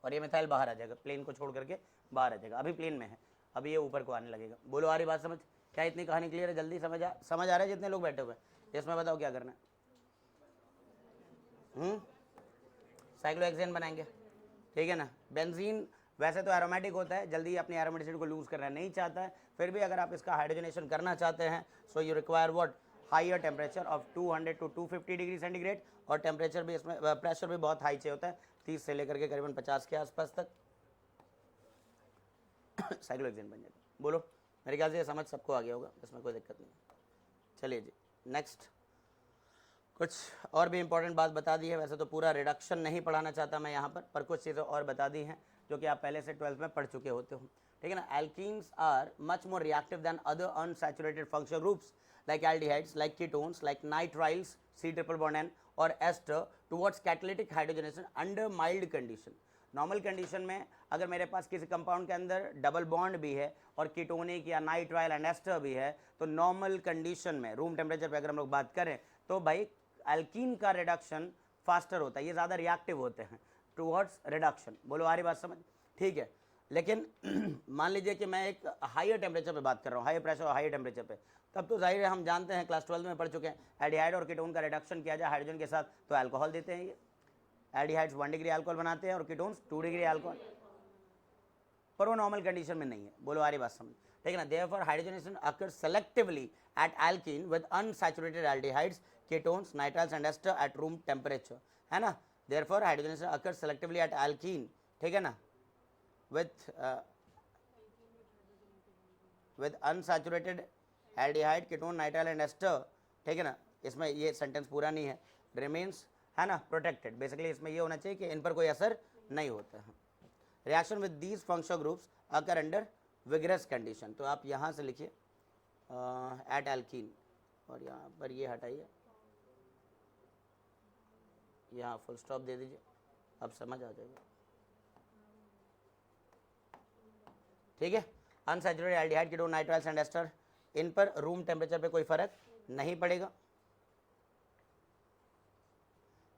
और ये मिथाइल बाहर आ जाएगा, प्लेन को छोड़ करके बाहर आ जाएगा, अभी प्लेन में है, अभी ये ऊपर को आने लगेगा। बोलो आ रही बात समझ, क्या इतनी कहानी क्लियर है, जल्दी समझ आ रहा है जितने लोग बैठे हुए हैं। इसमें बताओ क्या करना है, साइक्लोहेक्सेन बनाएंगे, ठीक है ना। बेंजीन वैसे तो एरोमेटिक होता है, जल्दी अपनी एरोमेटिसिटी को लूज करना नहीं चाहता है, फिर भी अगर आप इसका हाइड्रोजनेशन करना चाहते हैं, so you require what, higher temperature of 200 to 250 degree centigrade, और टेम्परेचर भी इसमें, प्रेशर भी बहुत हाई चाहिए होता है, 30 से लेकर के करीबन 50 के आसपास तक साइक्लोहेक्सेन बन जाएगा। बोलो, मेरे ख्याल से ये समझ सबको आ गया होगा, इसमें कोई दिक्कत नहीं। चलिए जी नेक्स्ट, कुछ और भी इंपॉर्टेंट बात बता दी है, वैसे तो पूरा रिडक्शन नहीं पढ़ाना चाहता मैं यहाँ पर कुछ चीज़ें और बता दी हैं जो कि आप पहले से 12th में पढ़ चुके होते हो, ठीक है ना। Alkenes are much more reactive than other unsaturated functional groups like aldehydes, like ketones, like nitriles, C triple bond N और ester towards catalytic hydrogenation under mild condition. Normal condition में अगर मेरे पास किसी कंपाउंड के अंदर डबल बॉन्ड भी है और कीटोनिक या नाइट्राइल एंड एस्टर भी है, तो नॉर्मल कंडीशन में रूम टेम्परेचर पे अगर हम लोग बात करें तो भाई एल्कीन का रिडक्शन फास्टर होता है, ये ज़्यादा रिएक्टिव होते हैं टुवर्ड्स रिडक्शन। बोलो आ रही बात समझ, ठीक है। लेकिन मान लीजिए कि मैं एक हायर टेम्परेचर पे बात कर रहा हूँ, हाई प्रेशर और हाई टेम्परेचर पे, तब तो जाहिर है हम जानते हैं, क्लास 12 में पढ़ चुके हैं, एल्डिहाइड और कीटोन का रिडक्शन किया जाए हाइड्रोजन के साथ तो अल्कोहल देते हैं। ये एल्डिहाइड्स 1 डिग्री अल्कोहल बनाते हैं और कीटोन्स 2 डिग्री अल्कोहल, पर वो नॉर्मल कंडीशन में नहीं है। बोलो आ रही बात समझ, ठीक है ना। Therefore hydrogenation occurs selectively at alkene with unsaturated aldehydes, ketones, nitriles and ester at room temperature, है ना। Therefore hydrogenation occurs selectively at alkene, ठीक है ना, with unsaturated aldehyde, ketone, nitrile and ester, ठीक है ना। इसमें ये सेंटेंस पूरा नहीं है, remains, है ना, प्रोटेक्टेड। बेसिकली इसमें ये होना चाहिए कि इन पर कोई असर नहीं होता है। Reaction with these functional groups occur under vigorous condition, तो आप यहाँ से लिखिए एट एल्कीन, और यहाँ पर ये हटाइए, यहाँ फुल स्टॉप दे दीजिए, अब समझ आ जाएगा, ठीक है। Unsaturated aldehyde, ketone, nitriles and ester, इन पर रूम टेम्परेचर पे कोई फर्क नहीं पड़ेगा,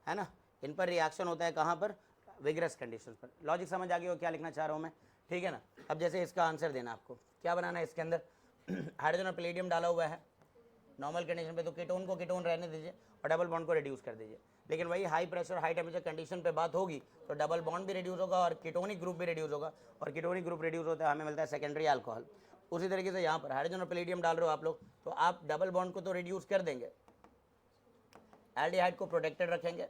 है ना। इन पर रिएक्शन होता है कहाँ पर, विगरस कंडीशन पर। लॉजिक समझ आ गया हो क्या लिखना चाह रहा हूँ मैं, ठीक है ना। अब जैसे इसका आंसर देना, आपको क्या बनाना है इसके अंदर, हाइड्रोजन और प्लेडियम डाला हुआ है नॉर्मल कंडीशन पे, तो कीटोन को कीटोन रहने दीजिए और डबल बॉन्ड को रिड्यूस कर दीजिए। लेकिन वही high pressure high temperature condition पे बात होगी तो डबल बॉन्ड भी रिड्यूस होगा और कीटोनिक ग्रुप भी रिड्यूस होगा, और कीटोनिक ग्रुप रिड्यूस होता है हमें मिलता है सेकेंडरी अल्कोहल। उसी तरीके से यहाँ पर हाइड्रोजन और प्लेडियम डाल रहे हो आप लोग, तो आप डबल बॉन्ड को तो रिड्यूस कर देंगे, एल्डिहाइड को प्रोटेक्टेड रखेंगे।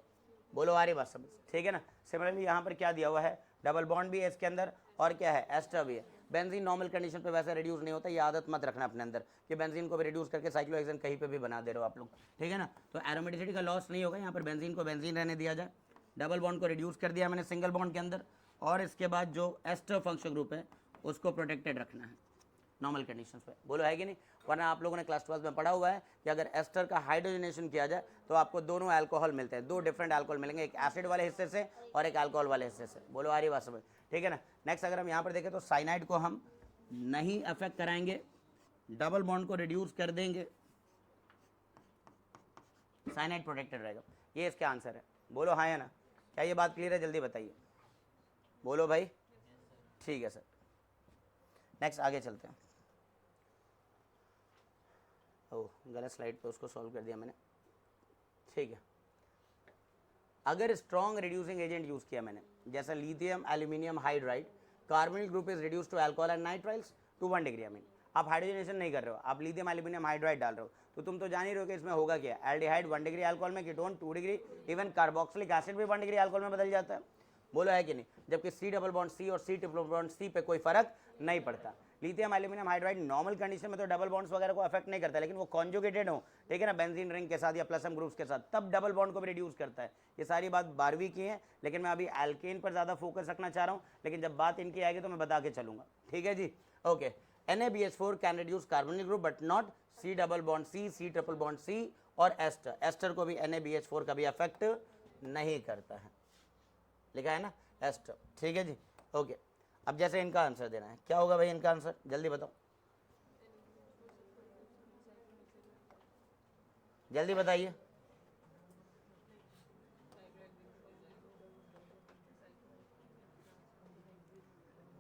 बोलो आ रही बात समझ, ठीक है ना। सिमिलरली यहाँ पर क्या दिया हुआ है, डबल बॉन्ड भी है इसके अंदर और क्या है, एस्टर भी है। बेंजीन नॉर्मल कंडीशन पे वैसे रिड्यूस नहीं होता, ये आदत मत रखना अपने अंदर कि बेंजीन को भी रिड्यूस करके साइक्लोहेक्सेन कहीं पे भी बना दे रहे हो आप लोग, ठीक है ना। तो एरोमेटिसिटी का लॉस नहीं होगा, यहाँ पर बेंजीन को बेंजीन रहने दिया जाए, डबल बॉन्ड को रिड्यूस कर दिया मैंने सिंगल बॉन्ड के अंदर, और इसके बाद जो एस्टर फंक्शनल ग्रुप है उसको प्रोटेक्टेड रखना है नॉर्मल कंडीशंस पे। बोलो है कि नहीं? वरना आप लोगों ने क्लास 12 में पढ़ा हुआ है कि अगर एस्टर का हाइड्रोजनेशन किया जाए तो आपको दोनों अल्कोहल मिलते हैं, दो डिफरेंट अल्कोहल मिलेंगे, एक एसिड वाले हिस्से से और एक अल्कोहल वाले हिस्से से। बोलो आ रही बात समझ? ठीक है ना। नेक्स्ट अगर हम यहाँ पर देखें तो साइनाइड को हम नहीं अफेक्ट कराएंगे, डबल बॉन्ड को रिड्यूस कर देंगे, साइनाइड प्रोटेक्टेड रहेगा। ये इसका आंसर है। बोलो हाँ या ना? क्या ये बात क्लियर है? जल्दी बताइए। बोलो भाई। ठीक है सर। नेक्स्ट आगे चलते हैं। ओह गलत स्लाइड पे उसको सॉल्व कर दिया मैंने। ठीक है, अगर स्ट्रॉन्ग रिड्यूसिंग एजेंट यूज किया मैंने, जैसे lithium aluminium hydride, carbonyl group is reduce to alcohol and nitriles to 1 degree. Mean आप हाइड्रोजनेशन नहीं कर रहे हो, आप लिथियम एल्यूमिनियम हाइड्राइड डाल रहे हो, तो तुम तो जान ही रहे हो कि इसमें होगा क्या। एल्डिहाइड 1 डिग्री अल्कोहल में, ketone 2 degree, even carboxylic acid भी 1 डिग्री अल्कोहल में बदल जाता है। बोलो है कि नहीं? जबकि C डबल बॉन्ड C और C ट्रिपल बॉन्ड C पे कोई फर्क नहीं पड़ता। Lithium aluminium hydride normal condition में तो डबल बॉन्ड्स वगैरह को अफेक्ट नहीं करता, लेकिन वो कॉन्जुगेटेड हो, ठीक है ना, बेंजीन रिंग के साथ या प्लसम ग्रुप्स के साथ, तब डबल बॉन्ड को भी रिड्यूस करता है। ये सारी बात 12वीं की है, लेकिन मैं अभी एल्केन पर ज़्यादा फोकस रखना चाह रहा हूँ, लेकिन जब बात इनकी आएगी तो मैं बता के चलूंगा। ठीक है जी, okay. NaBH4 can reduce carbonyl group but not C double bond C, C triple bond C और एस्टर। एस्टर को भी NaBH4 कभी अफेक्ट नहीं करता है, लिखा है ना एस्टर। ठीक है जी, ओके। अब जैसे इनका आंसर देना है, क्या होगा भाई इनका आंसर? जल्दी बताओ, जल्दी बताइए।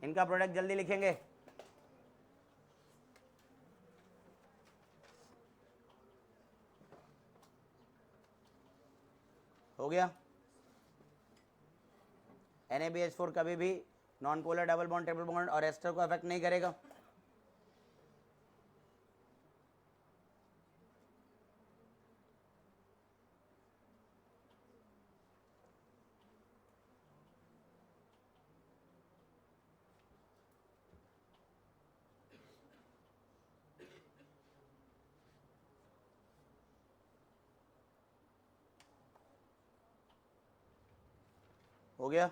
इनका प्रोडक्ट जल्दी लिखेंगे। हो गया। NaBH4 कभी भी non polar double bond triple bond और एस्टर को अफेक्ट नहीं करेगा। हो गया,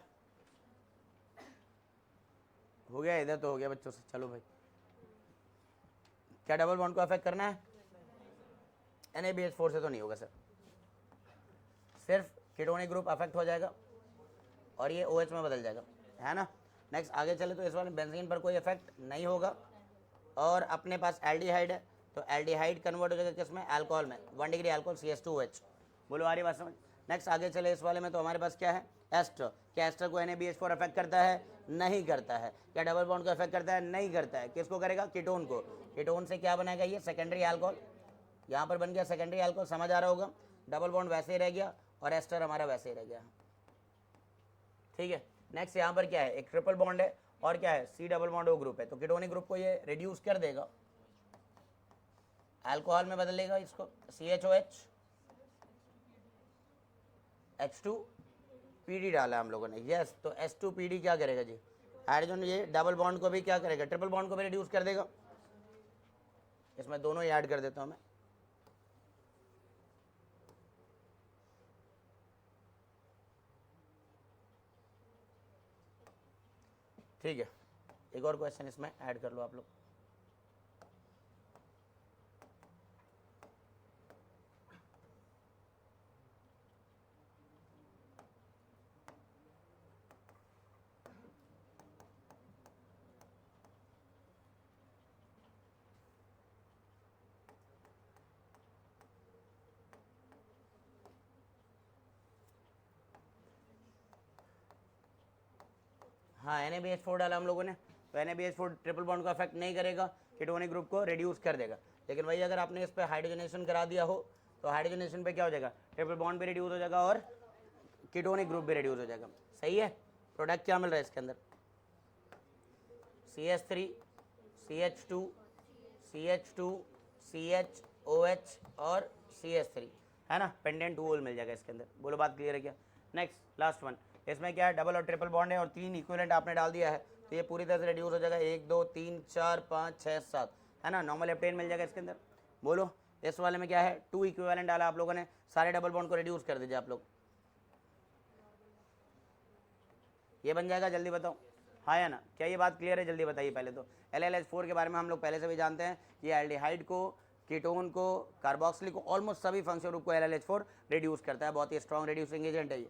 हो गया, इधर तो हो गया बच्चों से। चलो भाई, क्या डबल बॉन्ड को अफेक्ट करना है? NaBH4 से तो नहीं होगा सर, सिर्फ कीटोनिक ग्रुप अफेक्ट हो जाएगा और ये OH में बदल जाएगा, है ना। नेक्स्ट आगे चले तो इस वाले बेंजीन पर कोई इफेक्ट नहीं होगा। और अपने पास एल्डिहाइड है, तो एल्डिहाइड कन्वर्ट हो जाएगा किसमें? अल्कोहल में, 1 डिग्री अल्कोहल CH2OH। बोलो आ रही बात समझ? नेक्स्ट आगे चले इस वाले में, तो हमारे पास क्या है? एस्टर। क्या एस्टर को NaBH4 अफेक्ट करता है? नहीं करता है। क्या डबल बॉन्ड को अफेक्ट करता है? नहीं करता है। किसको करेगा? कीटोन को। कीटोन से क्या बनाएगा? ये सेकेंडरी अल्कोहल, यहाँ पर बन गया सेकेंडरी अल्कोहल, समझ आ रहा होगा। डबल बॉन्ड वैसे ही रह गया और एस्टर हमारा वैसे ही रह गया। ठीक है, नेक्स्ट यहाँ पर क्या है? एक ट्रिपल बॉन्ड है और क्या है? C double bond O group है, तो कीटोनिक ग्रुप को ये रिड्यूस कर देगा, अल्कोहल में बदलेगा इसको, CHOH, H2PD डाला हम लोगों ने, यस। तो H2PD क्या करेगा जी? हाइड्रोजन, ये डबल बॉन्ड को भी क्या करेगा? ट्रिपल बॉन्ड को भी रिड्यूस कर देगा। इसमें दोनों ही ऐड कर देता हूं मैं। ठीक है, एक और क्वेश्चन इसमें ऐड कर लो आप लोग। हाँ, NaBH4 डाला हम लोगों ने, तो NaBH4 ट्रिपल बॉन्ड को अफेक्ट नहीं करेगा, कीटोनिक ग्रुप को रिड्यूस कर देगा। लेकिन वही अगर आपने इस पर हाइड्रोजनेशन करा दिया हो, तो हाइड्रोजनेशन पे क्या हो जाएगा? ट्रिपल बॉन्ड भी रिड्यूस हो जाएगा और कीटोनिक ग्रुप भी रिड्यूस हो जाएगा। सही है। प्रोडक्ट क्या मिल रहा है इसके अंदर? CH3, CH2, CH2, CHOH और CH3, है ना। पेंडेंट टूल मिल जाएगा इसके अंदर। बोलो बात क्लियर है क्या? नेक्स्ट लास्ट वन, इसमें क्या है? डबल और ट्रिपल बॉन्ड है और 3 इक्विवेलेंट आपने डाल दिया है, तो ये पूरी तरह से रिड्यूस हो जाएगा। 1 2 3 4 5 6 7, है ना। नॉर्मल हेप्टेन मिल जाएगा इसके अंदर। बोलो इस वाले में क्या है? 2 इक्विवेलेंट डाला आप लोगों ने, सारे डबल बॉन्ड को रिड्यूस कर दीजिए आप लोग। ये बन जाएगा, जल्दी बताओ, हाँ या ना? क्या ये बात क्लियर है? जल्दी बताइए पहले तो। LLH4 के बारे में हम लोग पहले से भी जानते हैं कि एल्डिहाइड को, कीटोन को, कार्बोक्सिलिक को, ऑलमोस्ट सभी फंक्शनल ग्रुप को LLH4 रिड्यूस करता है। बहुत ही स्ट्रॉन्ग रिड्यूसिंग एजेंट है ये,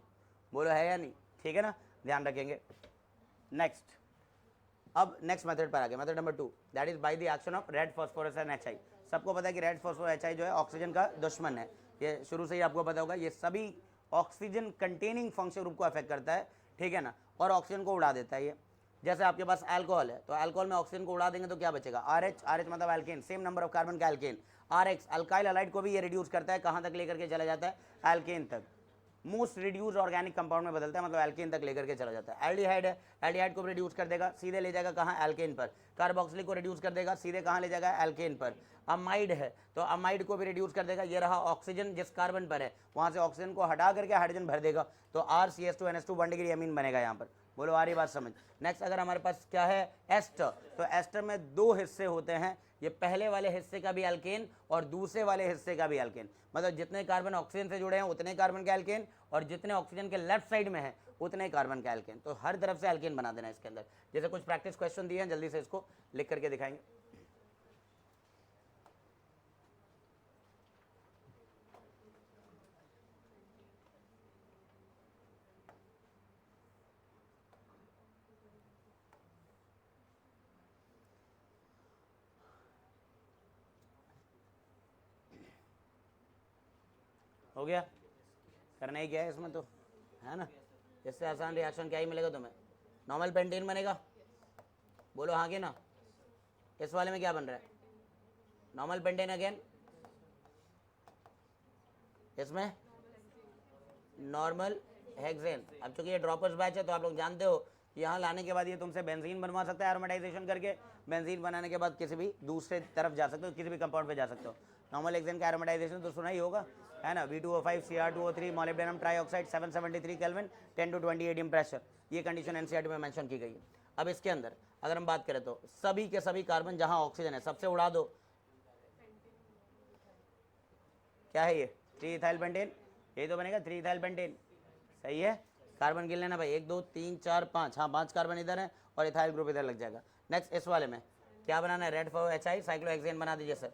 बोलो है या नहीं? ठीक है ना, ध्यान रखेंगे। नेक्स्ट, अब नेक्स्ट मेथड पर आ गए, method number 2, that is by the action of red phosphorus and HI। सबको पता है कि रेड फॉस्फोरस HI जो है ऑक्सीजन का दुश्मन है, ये शुरू से ही आपको पता होगा। ये सभी ऑक्सीजन कंटेनिंग फंक्शनल ग्रुप को अफेक्ट करता है, ठीक है ना, और ऑक्सीजन को उड़ा देता है ये। जैसे आपके पास अल्कोहल है, तो अल्कोहल में ऑक्सीजन को उड़ा देंगे तो क्या बचेगा? RH, RH मतलब alkane, same number of carbon का एल्केन। RX अल्काइल हैलाइड को भी ये रिड्यूस करता है, कहाँ तक लेकर के चला जाता है? एल्केन तक। मोस्ट रिड्यूस ऑर्गेनिक कंपाउंड में बदलता है, मतलब एल्केन तक लेकर के चला जाता है। एल्डिहाइड है, एल्डिहाइड को भी रिड्यूस कर देगा, सीधे ले जाएगा कहाँ? एल्केन पर। कार्बोक्सिलिक को रिड्यूस कर देगा, सीधे कहाँ ले जाएगा? एल्केन पर। अमाइड है, तो अमाइड को भी रिड्यूस कर देगा, ये रहा ऑक्सीजन जिस कार्बन पर है, वहाँ से ऑक्सीजन को हटा करके हाइड्रोजन भर देगा, तो RCH2NH2 1 डिग्री अमीन बनेगा यहाँ पर। बोलो आ रही बात समझ? नेक्स्ट, अगर हमारे पास क्या है? एस्टर, तो एस्टर में 2 हिस्से होते हैं, ये पहले वाले हिस्से का भी एल्केन और दूसरे वाले हिस्से का भी एल्केन, मतलब जितने कार्बन ऑक्सीजन से जुड़े हैं उतने कार्बन का एल्केन, और जितने ऑक्सीजन के लेफ्ट साइड में है उतने कार्बन का एल्केन। तो हर तरफ से एल्केन बना देना इसके अंदर। जैसे कुछ प्रैक्टिस क्वेश्चन दिए हैं, जल्दी से इसको लिख करके दिखाएंगे। हो गया? करना ही क्या है इसमें, तो है ना, इससे आसान रिएक्शन क्या ही मिलेगा तुम्हें? नॉर्मल पेंटेन बनेगा, बोलो हाँ कि ना? इस वाले में क्या बन रहा है? नॉर्मल पेंटेन अगेन, इसमें नॉर्मल हेक्सेन। अब चूंकि ये ड्रॉपर्स बैच है तो आप लोग जानते हो कि यहाँ लाने के बाद ये तुमसे बेंजीन बनवा सकता है एरोमेटाइजेशन करके। बेंजीन बनाने के बाद किसी भी दूसरे तरफ जा सकते हो, किसी भी कंपाउंड पे जा सकते हो। नॉर्मल हेक्सेन का एरोमेटाइजेशन तो सुना ही होगा, है ना? V2O5 Cr2O3 molybdenum trioxide 773 kelvin 10 to 20 ATM pressure, ये कंडीशन NCERT में मेंशन की गई है। अब इसके अंदर अगर हम बात करें तो सभी के सभी कार्बन जहाँ ऑक्सीजन है सबसे उड़ा दो, क्या है ये? 3-इथाइल पेंटेन, ये तो बनेगा 3-इथाइल पेंटेन, सही है। कार्बन गिन लेना भाई, 1 2 3 4 5, हाँ 5 कार्बन इधर है और इथाइल ग्रुप इधर लग जाएगा। नेक्स्ट, इस वाले में क्या बनाना है? रेड फॉर HI साइक्लोहेक्सेन बना दीजिए सर।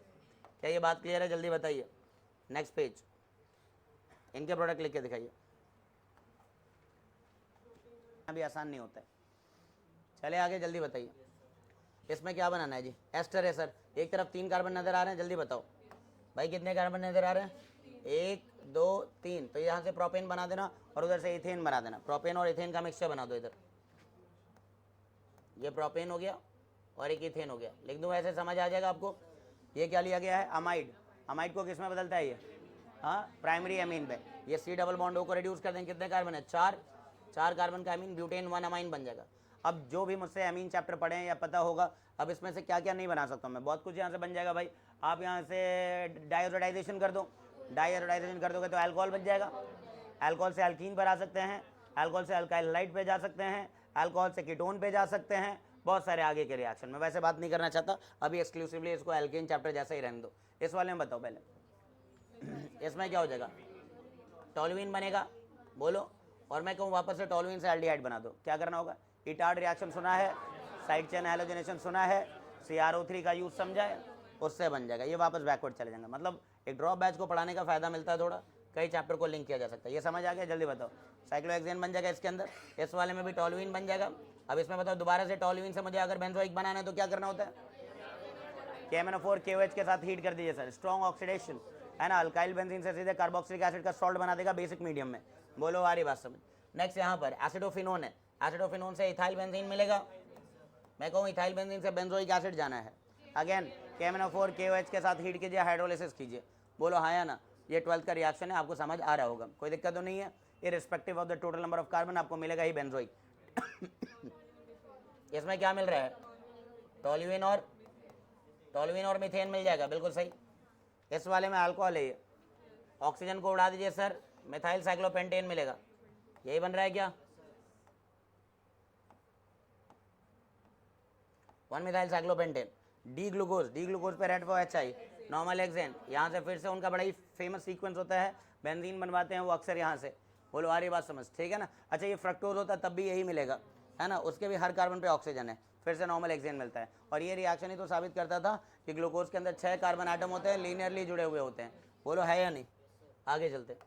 क्या ये बात क्लियर है? जल्दी बताइए। नेक्स्ट पेज, इनके प्रोडक्ट लिख के दिखाइए, अभी आसान नहीं होता है। चले आगे, जल्दी बताइए। इसमें क्या बनाना है जी? एस्टर है सर। एक तरफ 3 कार्बन नजर आ रहे हैं, जल्दी बताओ भाई कितने कार्बन नजर आ रहे हैं? 1 2 3, तो यहाँ से प्रोपेन बना देना और उधर से इथेन बना देना। प्रोपेन और इथेन का मिक्सचर बना दो इधर, ये प्रोपेन हो गया और एक इथेन हो गया, लिख दूँ ऐसे, समझ आ जाएगा आपको। ये क्या लिया गया है? अमाइड। अमाइड को किस में बदलता है ये? हाँ, प्राइमरी अमीन पे। ये C डबल बॉन्ड O को रिड्यूस कर देंगे, कितने कार्बन है? 4 कार्बन का अमीन, ब्यूटेन 1 अमाइन बन जाएगा। अब जो भी मुझसे अमीन चैप्टर पढ़े हैं या पता होगा, अब इसमें से क्या क्या नहीं बना सकता हूँ मैं, बहुत कुछ यहाँ से बन जाएगा भाई। आप यहाँ से डाइऑक्साइडाइजेशन कर दो, डाइऑक्साइडाइजेशन कर दोगे तो अल्कोहल बन जाएगा। अल्कोहल से अल्कीन पर आ सकते हैं, अल्कोहल से अल्काइल हैलाइड पे जा सकते हैं, अल्कोहल से कीटोन पे जा सकते हैं, बहुत सारे आगे के रिएक्शन। मैं वैसे बात नहीं करना चाहता अभी, एक्सक्लूसिवली इसको एल्केन चैप्टर जैसा ही रहने दो। इस वाले में बताओ पहले, इसमें क्या हो जाएगा? टॉलुइन बनेगा, बोलो। और मैं कहूँ वापस से टॉलुइन से एल्डिहाइड बना दो, क्या करना होगा? इटार्ड रिएक्शन सुना है, साइड चेन हैलोजनेशन सुना है, CrO3 का यूज समझा है, उससे बन जाएगा। ये वापस बैकवर्ड चले जाएंगे, मतलब एक ड्रॉप बैच को पढ़ाने का फायदा मिलता है थोड़ा, कई चैप्टर को लिंक किया जा सकता है। ये समझ आ गया? जल्दी बताओ। साइक्लोहेक्सेन बन जाएगा इसके अंदर, इस वाले में भी टॉलुइन बन जाएगा। अब इसमें बताओ, दोबारा से टॉलुइन से मुझे अगर बेंजोइक बनाना है तो क्या करना होता है? KMnO4 KOH के साथ हीट कर दीजिए सर, स्ट्रॉन्ग ऑक्सीडेशन, है ना? अल्काइल बेंजीन से सीधे कार्बोक्सिलिक एसिड का सॉल्ट बना देगा बेसिक मीडियम में, बोलो आ रही बात समझ? नेक्स्ट, यहाँ पर एसिडोफिनोन है, एसिडोफिनोन से इथाइल बेंजीन मिलेगा। मैं कहूँ इथाइल बेंजीन से बेंजोइक एसिड जाना है, अगेन KMnO4 KOH के साथ हीट कीजिए, हाइड्रोलिसिस कीजिए, बोलो हाँ या ना? ये 12th का रिएक्शन है, आपको समझ आ रहा होगा, कोई दिक्कत तो नहीं है। Irrespective of the total number of carbon आपको मिलेगा ही बेंजोइक। इसमें क्या मिल रहा है? टॉलुइन और मीथेन मिल जाएगा, बिल्कुल सही। इस वाले में अल्कोहल है, ये ऑक्सीजन को उड़ा दीजिए सर, मिथाइल साइक्लोपेंटेन मिलेगा, यही बन रहा है क्या? 1 मिथाइल साइक्लोपेंटेन। डी ग्लूकोज पे red for HI, normal hexane. यहाँ से फिर से उनका बड़ा ही फेमस सीक्वेंस होता है, बेंजीन बनवाते हैं वो अक्सर यहाँ से, बोलो आ रही बात समझ, ठीक है ना। अच्छा ये फ्रक्टोज होता तब भी यही मिलेगा, है ना, उसके भी हर कार्बन पे ऑक्सीजन है, फिर से नॉर्मल हेक्सेन मिलता है। और ये रिएक्शन ही तो साबित करता था कि ग्लूकोज के अंदर 6 कार्बन आटम होते हैं, लीनियरली जुड़े हुए होते हैं। बोलो है या नहीं, आगे चलते।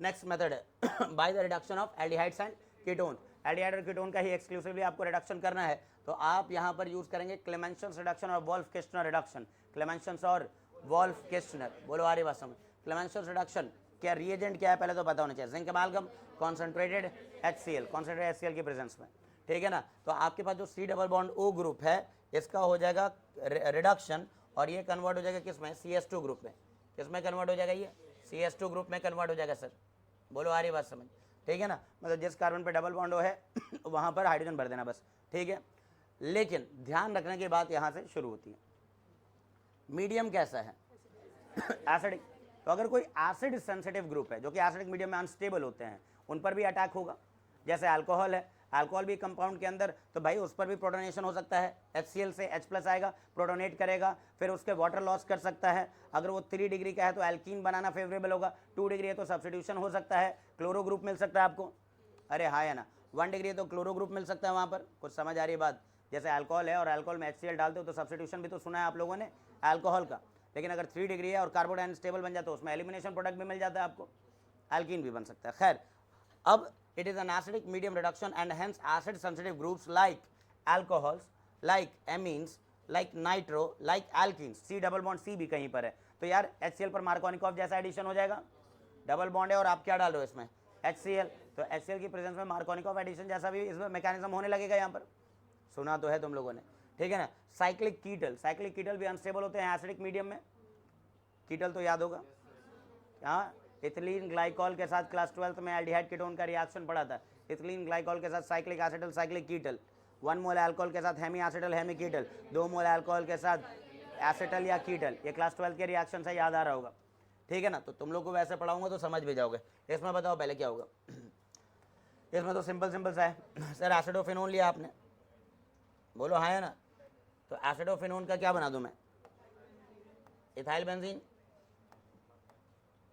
नेक्स्ट मेथड है by the reduction of aldehydes and ketone. Aldehyde और कीटोन का ही एक्सक्लूसिवली आपको रिडक्शन करना है, तो आप यहाँ पर यूज करेंगे क्लेमेंसन्स रिडक्शन और वोल्फ किस्टनर रिडक्शन। क्लेमेंसन्स और वोल्फ किस्टनर, बोलो आ रही बात समझ। क्लेमेंसन्स रिडक्शन क्या रिएजेंट क्या है पहले तो पता होना चाहिए। Zinc अमालगम concentrated HCl, concentrated HCl की प्रेजेंस में, ठीक है ना। तो आपके पास जो C double bond O group है इसका हो जाएगा रिडक्शन, और ये कन्वर्ट हो जाएगा किस में, CS2 ग्रुप में। किस में कन्वर्ट हो जाएगा, ये CS2 ग्रुप में कन्वर्ट हो जाएगा सर। बोलो आ रही बात समझ, ठीक है ना। मतलब जिस कार्बन पे डबल बॉन्ड है वहाँ पर हाइड्रोजन भर देना बस, ठीक है। लेकिन ध्यान रखने की बात यहाँ से शुरू होती है, मीडियम कैसा है एसिडिक। तो अगर कोई एसिड सेंसिटिव ग्रुप है जो कि एसिडिक मीडियम में अनस्टेबल होते हैं, उन पर भी अटैक होगा। जैसे अल्कोहल है, अल्कोहल भी कंपाउंड के अंदर, तो भाई उस पर भी प्रोटोनेशन हो सकता है। HCl से H+ आएगा, प्रोटोनेट करेगा, फिर उसके वाटर लॉस कर सकता है। अगर वो 3 डिग्री का है तो एल्कीन बनाना फेवरेबल होगा, 2 डिग्री है तो सब्स्टिट्यूशन हो सकता है, क्लोरो ग्रुप मिल सकता है आपको। अरे हाँ है ना, 1 डिग्री है तो क्लोरो ग्रुप मिल सकता है वहाँ पर। कुछ समझ आ रही है बात। जैसे अल्कोहल है और अल्कोहल में HCl डालते हो तो सब्स्टिट्यूशन भी तो सुना है आप लोगों ने अल्कोहल का। लेकिन अगर 3 डिग्री है और कार्बन अनस्टेबल बन जाता है तो उसमें एलिमिनेशन प्रोडक्ट भी मिल जाता है आपको, एल्कीन भी बन सकता है। खैर, अब it is an acidic medium reduction and hence acid sensitive groups like alcohols, like amines, like nitro, like alkenes, C double bond C भी कहीं पर है तो यार HCl पर मार्कोनिकॉफ जैसा एडिशन हो जाएगा। डबल बॉन्ड है और आप क्या डाल रहे हो इसमें, HCl, तो HCl की प्रेजेंस में मार्कोनिकॉफ एडिशन जैसा भी इसमें मैकेनिज्म होने लगेगा यहाँ पर। सुना तो है तुम लोगों ने, ठीक है ना। साइक्लिक कीटल, साइक्लिक कीटल भी अनस्टेबल होते हैं एसिडिक मीडियम में। कीटल तो याद होगा, हाँ, इथिलीन ग्लाइकॉल के साथ क्लास 12th में एल्डिहाइड कीटोन का रिएक्शन पड़ा था। इथिलीन ग्लाइकॉल के साथ साइक्लिक एसिटल साइक्लिक कीटल, 1 मोल अल्कोहल के साथ हेमी एसिटल हेमी कीटल, 2 मोल अल्कोहल के साथ एसिटल या कीटल। ये क्लास 12 के रिएक्शन से याद आ रहा होगा, ठीक है ना। तो तुम लोग को वैसे पढ़ाऊंगा तो समझ भी जाओगे। इसमें बताओ पहले क्या होगा। इसमें तो सिंपल सा है सर, एसिडोफिनोन लिया आपने, बोलो हाँ है ना। तो एसिडोफिनोन का क्या बना दूं मैं, इथाइल बेंजीन,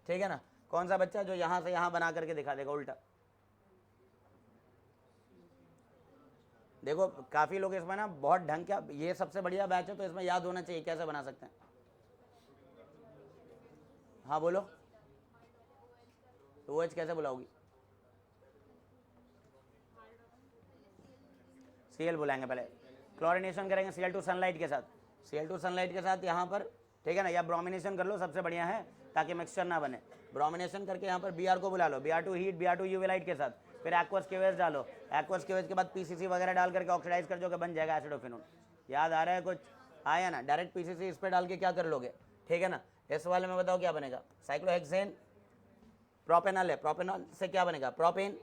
ठीक है ना। कौन सा बच्चा जो यहां से यहां बना करके दिखा देगा उल्टा। देखो काफी लोग इसमें ना बहुत ढंग का, ये सबसे बढ़िया बैच है तो इसमें याद होना चाहिए कैसे बना सकते हैं। हाँ बोलो, तो OH कैसे बुलाओगी, Cl बुलाएंगे पहले, क्लोरिनेशन करेंगे Cl2 सनलाइट के साथ, Cl2 सनलाइट के साथ यहाँ पर, ठीक है ना। या ब्रोमिनेशन कर लो सबसे बढ़िया है ताकि मिक्सचर ना बने। ब्रोमिनेशन करके यहाँ पर Br को बुला लो, Br2 heat, Br2 UV light के साथ, फिर एक्वस केवेज डालो, एक्वस केवेज के बाद PCC वगैरह डाल करके ऑक्सीडाइज कर जो कि बन जाएगा एसिडोफिनोन। याद आ रहा है कुछ, आया ना। डायरेक्ट PCC इस पर डाल के क्या कर लोगे, ठीक है ना। इस वाले में बताओ क्या बनेगा, साइक्लोहेक्सेन, प्रोपेनॉल है, प्रोपेनॉल से क्या बनेगा, प्रोपेन।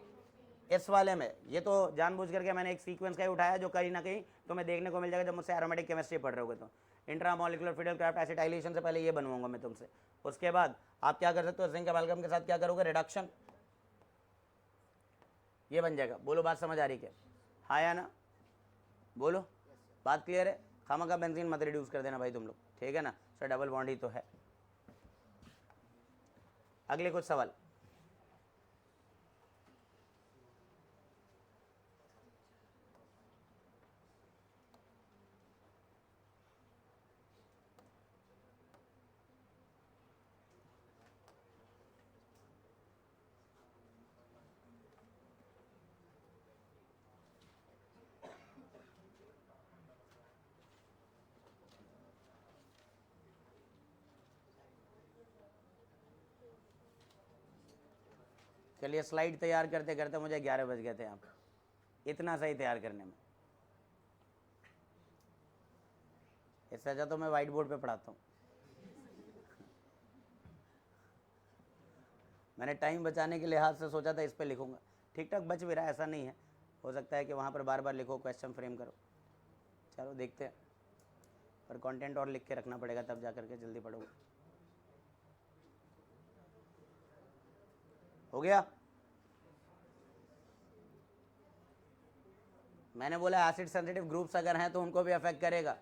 इस वाले में ये तो जानबूझ करके मैंने एक सीक्वेंस का ही उठाया जो कहीं ना कहीं तुम्हें देखने को मिल जाएगा जब मुझसे एरोमेटिक केमिस्ट्री पढ़ रहे होगे। तो इंट्रामोलिकुलर फिडेल क्राफ्ट एसिटाइलेशन से पहले ये बनवाऊंगा मैं तुमसे। उसके बाद आप क्या कर सकते हो, जिंक अमालगम के साथ क्या करोगे, रिडक्शन, ये बन जाएगा। बोलो बात समझ आ रही क्या, हाँ या ना, बोलो बात क्लियर है। खामखा बेंजीन मत रिड्यूस कर देना भाई तुम लोग, ठीक है ना। सर डबल बॉन्ड ही तो है। अगले कुछ सवाल, चलिए स्लाइड तैयार करते करते मुझे 11 बज गए थे यहाँ पर, इतना सही तैयार करने में। इससे अच्छा तो मैं व्हाइट बोर्ड पे पढ़ाता हूँ। मैंने टाइम बचाने के लिहाज से सोचा था इस पे लिखूंगा, ठीक ठाक बच भी रहा है, ऐसा नहीं है। हो सकता है कि वहाँ पर बार बार लिखो, क्वेश्चन फ्रेम करो। चलो देखते हैं, पर कंटेंट और लिख के रखना पड़ेगा तब जा करके जल्दी पढ़ोगे। हो गया, मैंने बोला एसिड सेंसिटिव ग्रुप्स अगर हैं तो उनको भी अफेक्ट करेगा।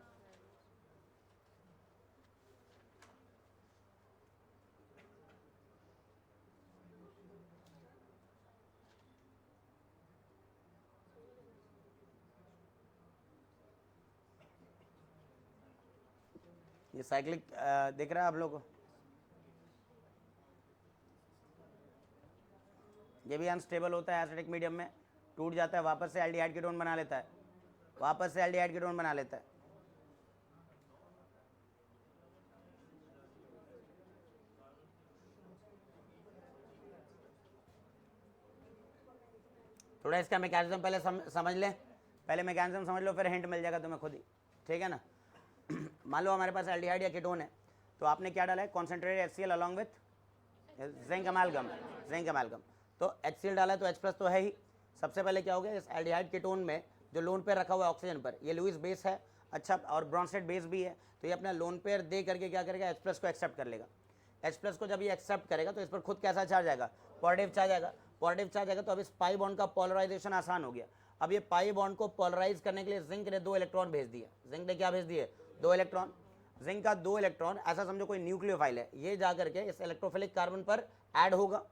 ये साइक्लिक दिख रहा है आप लोगों को? ये भी अनस्टेबल होता है एसिडिक मीडियम में, टूट जाता है, वापस से एल्डिहाइड कीटोन बना लेता है, वापस से एल्डिहाइड कीटोन बना लेता है। थोड़ा इसका मैकेनिज्म पहले समझ लें, पहले मैकेनिज्म समझ लो, फिर हिंट मिल जाएगा तुम्हें खुद ही, ठीक है ना। मान लो हमारे पास एल्डिहाइड या कीटोन है, तो आपने क्या डाला है, concentrated HCl along with zinc अमालगम, zinc अमालगम। तो HCl डाला है तो H+ तो है ही। सबसे पहले क्या हो गया, इस एल्डिहाइड कीटोन में जो लोन पेयर रखा हुआ है ऑक्सीजन पर, ये लुईस बेस है, अच्छा, और ब्रॉन्स्टेड बेस भी है, तो ये अपना लोन पेयर दे करके क्या करेगा, H+ को एक्सेप्ट कर लेगा। H+ को जब ये एक्सेप्ट करेगा तो इस पर खुद कैसा चार्ज आएगा, पॉजिटिव चार्ज आएगा। पॉजिटिव चार्ज आएगा तो अब इस पाई बॉन्ड का पोलराइजेशन आसान हो गया। अब ये पाई बॉन्ड को पोलराइज करने के लिए जिंक ने 2 इलेक्ट्रॉन भेज दिए। जिंक ने क्या भेज दिए, 2 इलेक्ट्रॉन। जिंक का 2 इलेक्ट्रॉन, ऐसा समझो कोई न्यूक्लियोफाइल है, ये जा करके इस इलेक्ट्रोफिलिक कार्बन पर ऐड होगा।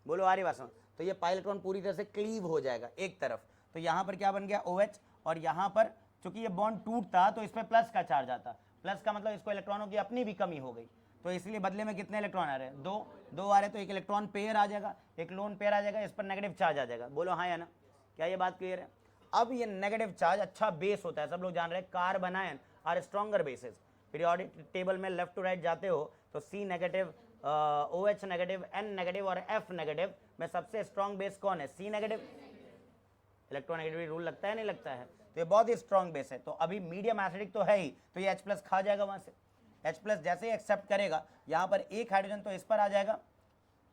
बोलो आ रही बात समझ? तो ये पाई इलेक्ट्रॉन पूरी तरह से क्लीव हो जाएगा एक तरफ। तो यहाँ पर क्या बन गया, OH, और यहाँ पर चूंकि ये बॉन्ड टूटता तो इस पर प्लस का चार्ज आता। प्लस का मतलब इसको इलेक्ट्रॉनों की अपनी भी कमी हो गई, तो इसलिए बदले में कितने इलेक्ट्रॉन आ रहे हैं, 2 आ रहे हैं, तो एक इलेक्ट्रॉन पेयर आ जाएगा, एक लोन पेयर आ जाएगा, इस पर नेगेटिव चार्ज आ जाएगा। बोलो हाँ या ना, क्या ये बात क्लियर है? अब ये नेगेटिव चार्ज अच्छा बेस होता है, सब लोग जान रहे हैं, carbanion are stronger bases. Periodic table में लेफ्ट टू राइट जाते हो तो C negative, OH negative, N negative और F नेगेटिव में सबसे स्ट्रॉन्ग बेस कौन है, C नेगेटिव। इलेक्ट्रोनेगेटिविटी रूल लगता है नहीं लगता है, तो ये बहुत ही स्ट्रॉन्ग बेस है। तो अभी मीडियम एसिडिक तो है ही, तो ये H+ खा जाएगा वहां से। H+ जैसे ही एक्सेप्ट करेगा, यहाँ पर एक हाइड्रोजन तो इस पर आ जाएगा,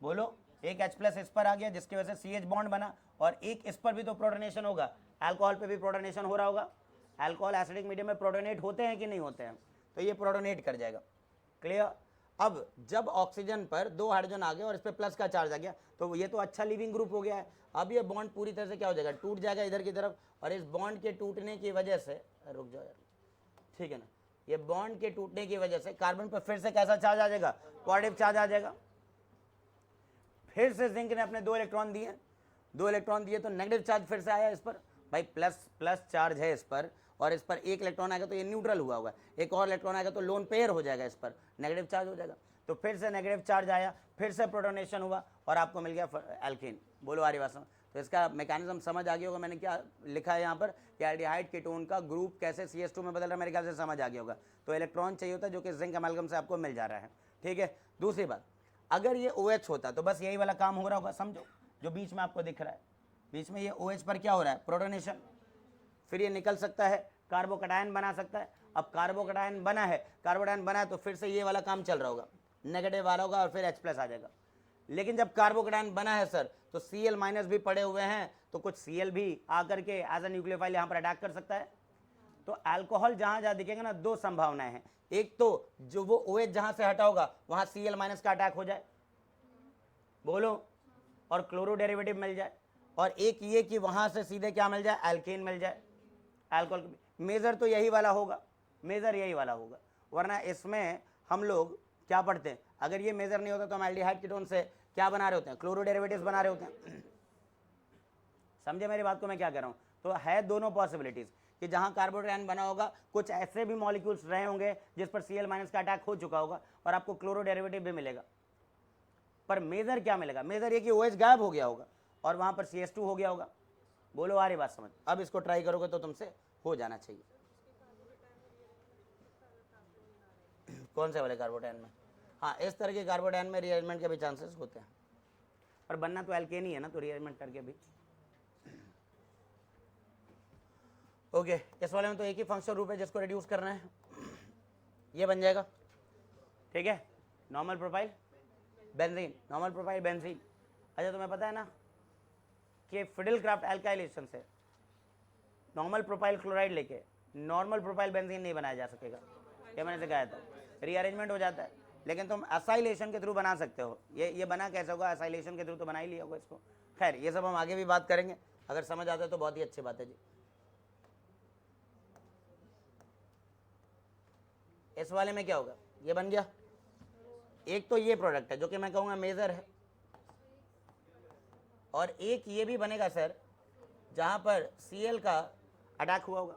बोलो एक H+ इस पर आ गया, जिसकी वजह से CH बॉन्ड बना, और एक इस पर भी तो प्रोटोनेशन होगा, अल्कोहल पे भी प्रोटोनेशन हो रहा होगा। अल्कोहल एसिडिक मीडियम में प्रोटोनेट होते हैं कि नहीं होते हैं, तो ये प्रोटोनेट कर जाएगा। क्लियर? अब जब ऑक्सीजन पर 2 हाइड्रोजन आ गए और इस पर प्लस का चार्ज आ गया, तो ये तो अच्छा लिविंग ग्रुप हो गया है। अब ये बॉन्ड पूरी तरह से क्या हो जाएगा, टूट जाएगा इधर की तरफ, और इस बॉन्ड के टूटने की वजह से, रुक जाओ यार, ठीक है ना, ये बॉन्ड के टूटने की वजह से कार्बन पर फिर से कैसा चार्ज आ जाएगा, पॉजिटिव चार्ज आ जाएगा। फिर से जिंक ने अपने 2 इलेक्ट्रॉन दिए, 2 इलेक्ट्रॉन दिए तो नेगेटिव चार्ज फिर से आया इस पर। भाई प्लस चार्ज है इस पर, और इस पर एक इलेक्ट्रॉन आएगा तो ये न्यूट्रल हुआ होगा, एक और इलेक्ट्रॉन आएगा तो लोन पेयर हो जाएगा, इस पर नेगेटिव चार्ज हो जाएगा। तो फिर से नेगेटिव चार्ज आया, फिर से प्रोटोनेशन हुआ, और आपको मिल गया एल्कीन। बोलो आ रही बात समझ? तो इसका मैकेनिज्म समझ आ गया होगा। मैंने क्या लिखा है यहाँ पर कि एल्डिहाइड कीटोन का ग्रुप कैसे CH2 में बदल रहा है, मेरे ख्याल से समझ आ गया होगा। तो इलेक्ट्रॉन चाहिए होता है जो कि जिंक अमालगम से आपको मिल जा रहा है, ठीक है। दूसरी बात, अगर ये OH होता तो बस यही वाला काम हो रहा होगा, समझो जो बीच में आपको दिख रहा है, बीच में ये OH पर क्या हो रहा है, प्रोटोनेशन, फिर ये निकल सकता है, कार्बोकैटायन बना सकता है। अब कार्बोकैटायन बना है, कार्बोकैटायन बना है तो फिर से ये वाला काम चल रहा होगा, नेगेटिव आ रहा होगा और फिर H+ आ जाएगा। लेकिन जब कार्बोकैटायन बना है सर, तो Cl- भी पड़े हुए हैं, तो कुछ Cl भी आकर के एज अ न्यूक्लियोफाइल यहाँ पर अटैक कर सकता है। तो अल्कोहल जहां जहां दिखेगा ना, 2 संभावनाएं हैं, एक तो जो वो OH जहां से हटा होगा वहां Cl- का अटैक हो जाए, बोलो, और क्लोरो डेरिवेटिव मिल जाए, और एक ये कि वहां से सीधे क्या मिल जाए, एल्केन मिल जाए। अल्कोहल मेजर तो यही वाला होगा, मेजर यही वाला होगा, वरना इसमें हम लोग क्या पढ़ते हैं, अगर ये मेजर नहीं होता तो हम एल्डिहाइड कीटोन से क्या बना रहे होते हैं, क्लोरो डेरिवेटिव्स बना रहे होते हैं। समझे मेरी बात को मैं क्या कह रहा हूं? तो है दोनों पॉसिबिलिटीज कि जहां कार्बोकैटायन बना होगा, कुछ ऐसे भी मॉलिक्यूल्स रहे होंगे जिस पर Cl- का अटैक हो चुका होगा, और आपको क्लोरो डेरिवेटिव भी मिलेगा। पर मेजर क्या मिलेगा, मेजर ये कि OH गायब हो गया होगा और वहां पर CH2 हो गया होगा। बोलो आ रही बात समझ? अब इसको ट्राई करोगे तो तुमसे हो जाना चाहिए। कौन से वाले कार्बोकैटायन में? हाँ, इस तरह के कार्बोकैटायन में रीअरेंजमेंट के भी चांसेस होते हैं, पर बनना तो एल्केन ही है ना, तो रीअरेंजमेंट करके भी। ओके, इस वाले में तो एक ही फंक्शनल ग्रुप है जिसको रिड्यूस करना है, ये बन जाएगा, ठीक है। Normal profile benzene, normal profile benzene. अच्छा, तुम्हें पता है ना कि फिडेलक्राफ्ट एल्काइलेशन से नॉर्मल प्रोफाइल क्लोराइड लेके नॉर्मल प्रोफाइल बेंजीन नहीं बनाया जा सकेगा, ये मैंने सिखाया था, रीअरेंजमेंट हो जाता है। लेकिन तुम एसाइलेशन के थ्रू बना सकते हो। ये बना कैसे होगा, एसाइलेशन के थ्रू तो बना ही लिया होगा इसको। खैर, ये सब हम आगे भी बात करेंगे, अगर समझ आता है तो बहुत ही अच्छी बात है जी। इस वाले में क्या होगा, ये बन गया, एक तो ये प्रोडक्ट है जो कि मैं कहूँगा मेजर है, और एक ये भी बनेगा सर जहाँ पर Cl का अटैक हुआ होगा,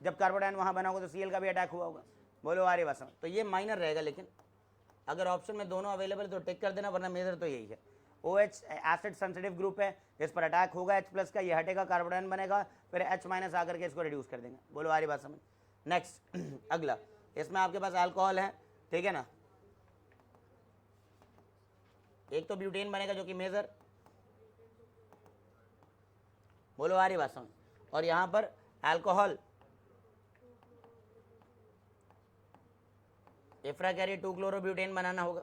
जब कार्बोकैटायन वहाँ बना होगा तो Cl का भी अटैक हुआ होगा। बोलो आ रही बात समझ। तो ये माइनर रहेगा, लेकिन अगर ऑप्शन में दोनों अवेलेबल तो टिक कर देना, वरना मेजर तो यही है। OH एसिड सेंसिटिव ग्रुप है, इस पर अटैक होगा H+ का, ये हटेगा, कार्बोडाइन बनेगा, फिर H- आकर के इसको रिड्यूस कर देंगे। बोलो आ रही बात समझ। नेक्स्ट अगला, इसमें आपके पास अल्कोहल है, ठीक है ना, एक तो ब्यूटेन बनेगा जो कि मेजर, बोलो आ रही बात समझ, और यहां पर अल्कोहल एफ्रा कैरी 2 क्लोरोब्यूटेन बनाना होगा।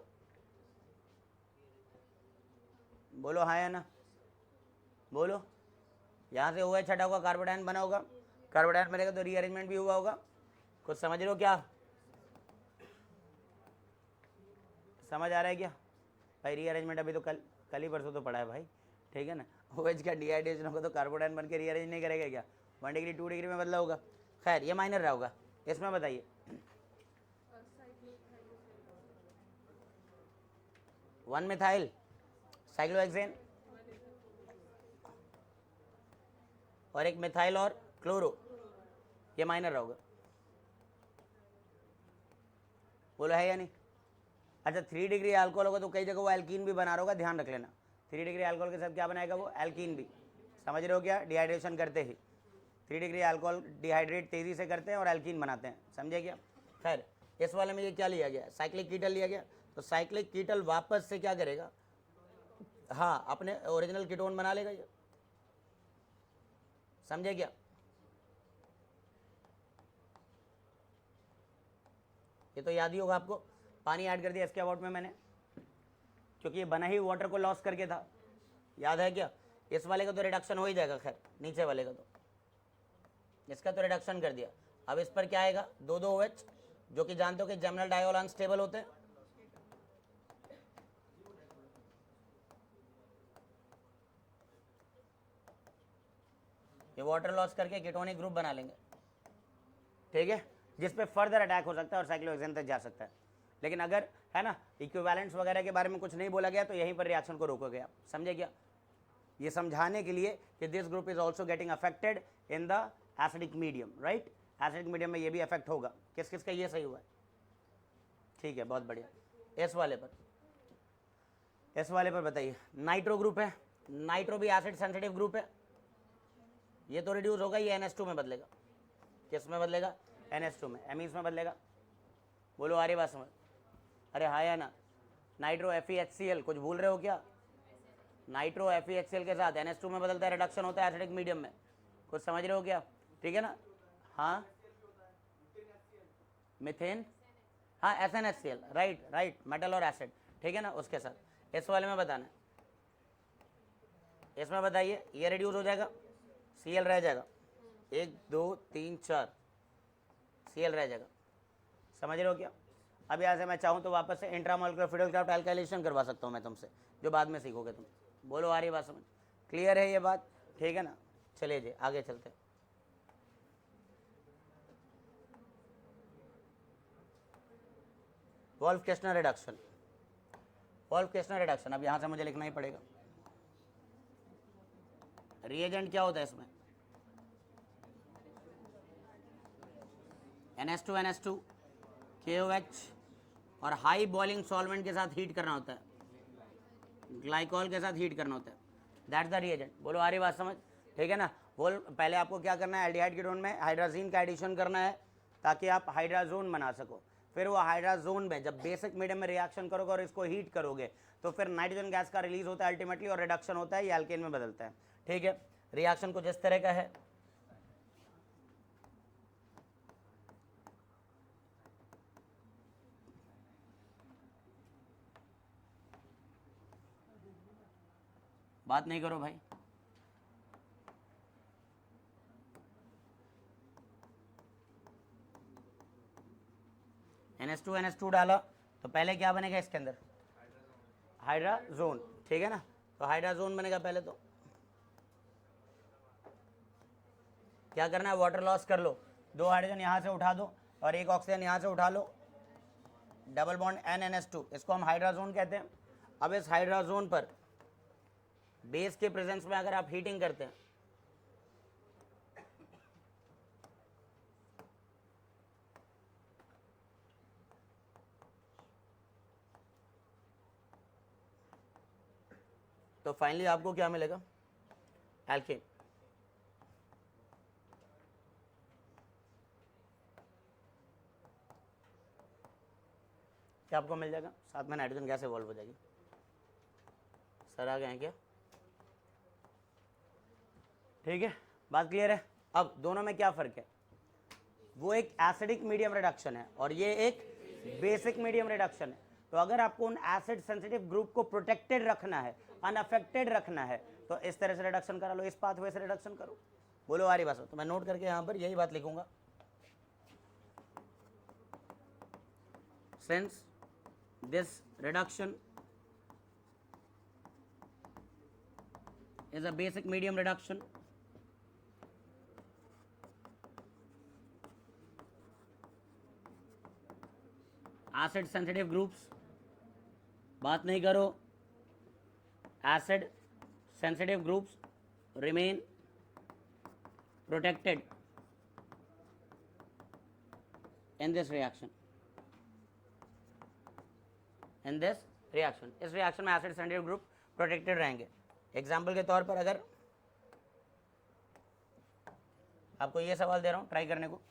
बोलो हाँ या ना, बोलो। यहां से OH हटा होगा, कार्बोडाइन बना होगा, कार्बोडाइन बनेगा तो रीअरेंजमेंट भी हुआ होगा। कुछ समझ रहे हो क्या? समझ आ रहा है क्या भाई? रीअरेंजमेंट अभी तो कल ही परसों तो पढ़ा है भाई, ठीक है ना। OH का डिहाइड्रेशन होगा तो कार्बोडाइन बन के रीअरेंज नहीं करेगा क्या? 1 डिग्री 2 डिग्री में बदला होगा। खैर ये माइनर रहा होगा। इसमें बताइए 1 मिथाइल साइक्लोहेक्सेन और एक मिथाइल और क्लोरो, ये माइनर रहा होगा। बोलो है या नहीं? अच्छा 3 डिग्री अल्कोहल होगा तो कई जगह वो एल्कीन भी बना रहा होगा, ध्यान रख लेना। 3 डिग्री अल्कोहल के साथ क्या बनाएगा वो? एल्कीन भी। समझ रहे हो क्या? डिहाइड्रेशन करते ही 3 डिग्री अल्कोहल डिहाइड्रेट तेजी से करते हैं और एल्कीन बनाते हैं, समझे क्या? खैर इस वाले में ये क्या लिया गया? साइक्लिक कीटल लिया गया। तो साइक्लिक कीटल वापस से क्या करेगा? हाँ अपने ओरिजिनल कीटोन बना लेगा ये, समझे क्या? ये तो याद ही होगा आपको, पानी ऐड कर दिया इसके अबाउट में मैंने, क्योंकि ये बना ही वाटर को लॉस करके था, याद है क्या? इस वाले का तो रिडक्शन हो ही जाएगा, खैर नीचे वाले का तो, इसका तो रिडक्शन कर दिया। अब इस पर क्या आएगा? 2 OH, जो कि जानते हो कि जर्मिनल डायोल अनस्टेबल होते हैं। ये वाटर लॉस करके कीटोनिक ग्रुप बना लेंगे, ठीक है, जिस पे फर्दर अटैक हो सकता है और साइक्लोहेक्सेन तक जा सकता है। लेकिन अगर है ना इक्विवेलेंट्स वगैरह के बारे में कुछ नहीं बोला गया तो यहीं पर रिएक्शन को रोकोगे आप, समझे क्या? ये समझाने के लिए कि this group is also getting affected in the acidic medium, right? Acidic medium में ये भी अफेक्ट होगा। किस किस का ये सही हुआ है? ठीक है, बहुत बढ़िया। इस वाले पर बताइए, नाइट्रो ग्रुप है, नाइट्रो भी एसिड सेंसिटिव ग्रुप है, ये तो रिड्यूस होगा, ये NH2 में बदलेगा। किस में बदलेगा? NH2 में, एमीज में बदलेगा। बोलो आ रही बात समझ? अरे हाँ या ना? नाइट्रो FeHCl, कुछ भूल रहे हो क्या? नाइट्रो FeHCl के साथ NH2 में बदलता है, रिडक्शन होता है एसिडिक मीडियम में, कुछ समझ रहे हो क्या? ठीक है ना? हाँ मिथेन, हाँ SnHCl, राइट, मेटल और एसिड, ठीक है ना, उसके साथ। इस वाले में बताना है, इसमें बताइए, ये रिड्यूस हो जाएगा, Cl रह जाएगा, 1 2 3 4 Cl रह जाएगा, समझ रहे हो क्या? अब यहाँ से मैं चाहूँ तो वापस से इंट्रामोलेकुलर फिडेलक्राफ्ट अल्काइलेशन करवा सकता हूँ मैं तुमसे, जो बाद में सीखोगे तुम। बोलो आ रही बात समझ? क्लियर है ये बात? ठीक है ना? चलिए जी आगे चलते हैं। वोल्फ-केस्टनर रिडक्शन, वोल्फ-केस्टनर रिडक्शन, अब यहाँ से मुझे लिखना ही पड़ेगा। रिएजेंट क्या होता है इसमें? NH2 KOH और हाई बॉइलिंग सॉल्वेंट के साथ हीट करना होता है, ग्लाइकोल के साथ हीट करना होता है, दैट्स द रिएजेंट। बोलो आ रही बात समझ? ठीक है ना? बोल, पहले आपको क्या करना है? एल्डिहाइड कीटोन में हाइड्राजीन का एडिशन करना है ताकि आप हाइड्राजोन बना सको। फिर वो हाइड्राजोन में जब बेसिक मीडियम में रिएक्शन करोगे और इसको हीट करोगे तो फिर नाइट्रोजन गैस का रिलीज होता है अल्टीमेटली और रिडक्शन होता है, ये एल्केन में बदलता है, ठीक है? रिएक्शन कुछ इस तरह का है। बात नहीं करो भाई, NH2 डाला तो पहले क्या बनेगा इसके अंदर? हाइड्राजोन, ठीक है ना? तो हाइड्राजोन बनेगा पहले, तो क्या करना है? वाटर लॉस कर लो, 2 हाइड्रोजन यहाँ से उठा दो और 1 ऑक्सीजन यहाँ से उठा लो, डबल बॉन्ड NNH2, इसको हम हाइड्राजोन कहते हैं। अब इस हाइड्राजोन पर बेस के प्रेजेंस में अगर आप हीटिंग करते हैं तो फाइनली आपको क्या मिलेगा, एल्केन। क्या आपको मिल जाएगा, साथ में नाइट्रोजन गैस इवॉल्व हो जाएगी। सर आ गए हैं क्या, ठीक है, बात क्लियर है। अब दोनों में क्या फ़र्क है, वो एक एसिडिक मीडियम रिडक्शन है और ये एक बेसिक मीडियम रिडक्शन है। तो अगर आपको उन एसिड सेंसिटिव ग्रुप को प्रोटेक्टेड रखना है, अनअफेक्टेड रखना है, तो इस तरह से रिडक्शन करा लो, इस पाथवे से रिडक्शन करो। बोलो आ रही बात, तो मैं नोट करके यहां पर यही बात लिखूंगा, since this reduction is a basic medium reduction, acid sensitive groups, बात नहीं करो, acid sensitive groups remain protected in this reaction, in this reaction। इस रिएक्शन में acid sensitive group protected रहेंगे। एग्जाम्पल के तौर पर अगर आपको ये सवाल दे रहा हूं ट्राई करने को,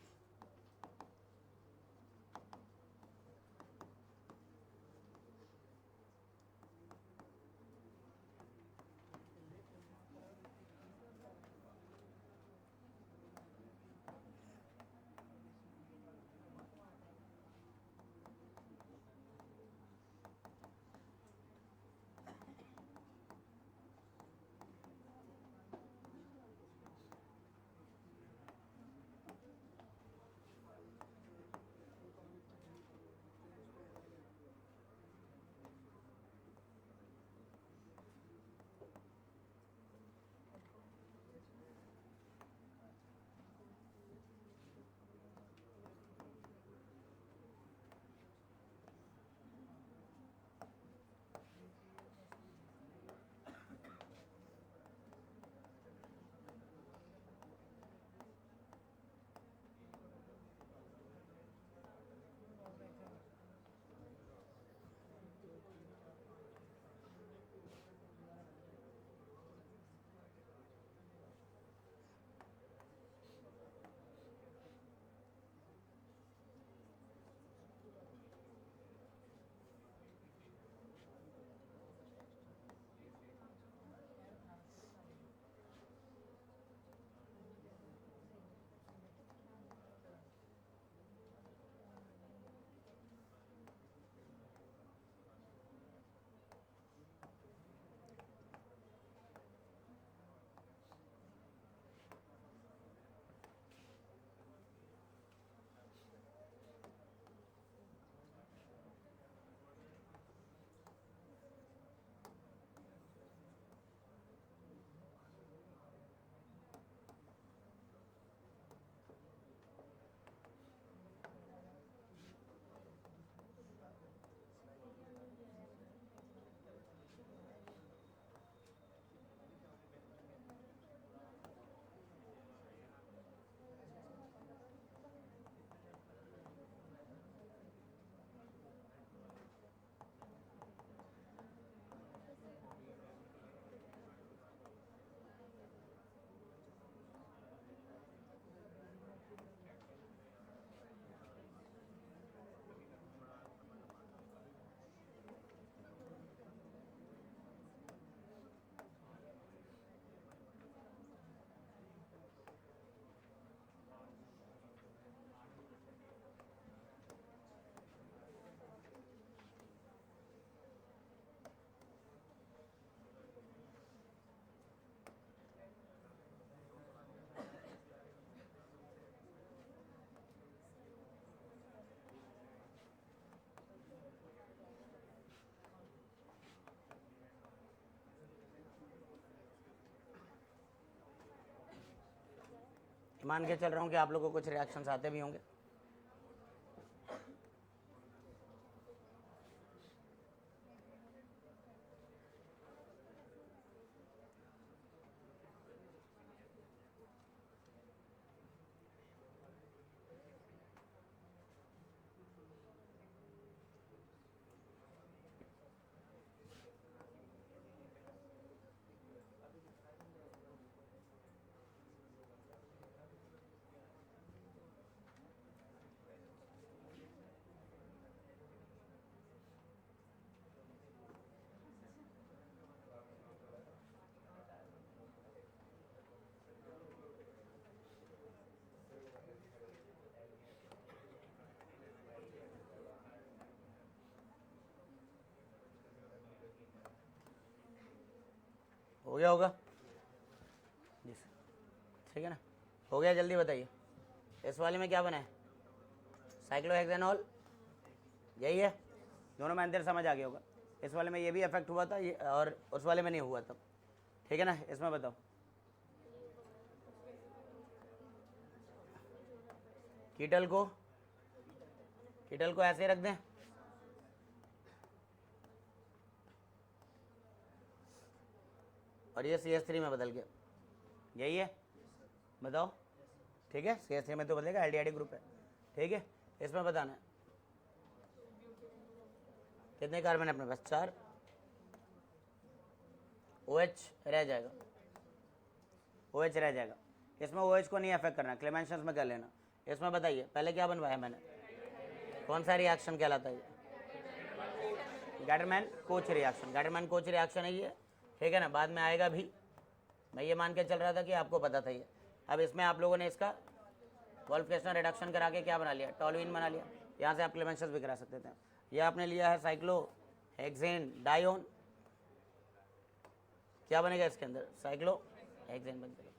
मान के चल रहा हूँ कि आप लोगों को कुछ रिएक्शंस आते भी होंगे। हो गया होगा जी सर, ठीक है ना, हो गया, जल्दी बताइए। इस वाले में क्या बना है, साइक्लोहेक्सेनॉल, यही है, दोनों में अंतर समझ आ गया होगा। इस वाले में ये भी इफेक्ट हुआ था ये, और उस वाले में नहीं हुआ तब, ठीक है ना। इसमें बताओ, कीटल को ऐसे रख दें, और ये CH3 में बदल गया, यही है, बताओ, ठीक है। CH3 में तो बदलेगा, एल्डिहाइड ग्रुप है, ठीक है। इसमें बताना है कितने कार्बन है अपने पास, 4, OH रह जाएगा, OH रह जाएगा। इसमें OH को नहीं अफेक्ट करना, क्लेमेंशंस में कर लेना। इसमें बताइए पहले क्या बनवाया मैंने, कौन सा रिएक्शन कहलाता है ये, Gattermann coach reaction, Gattermann coach reaction है ये, ठीक है ना। बाद में आएगा भी, मैं ये मान के चल रहा था कि आपको पता था ये। अब इसमें आप लोगों ने इसका वोल्फकेशन रिडक्शन करा के क्या बना लिया, टॉलुइन बना लिया। यहाँ से आप क्लेमेंशंस भी करा सकते थे। ये आपने लिया है साइक्लोहेक्सेन डायोन, क्या बनेगा इसके अंदर, साइक्लोहेक्सेन बन जाएगा।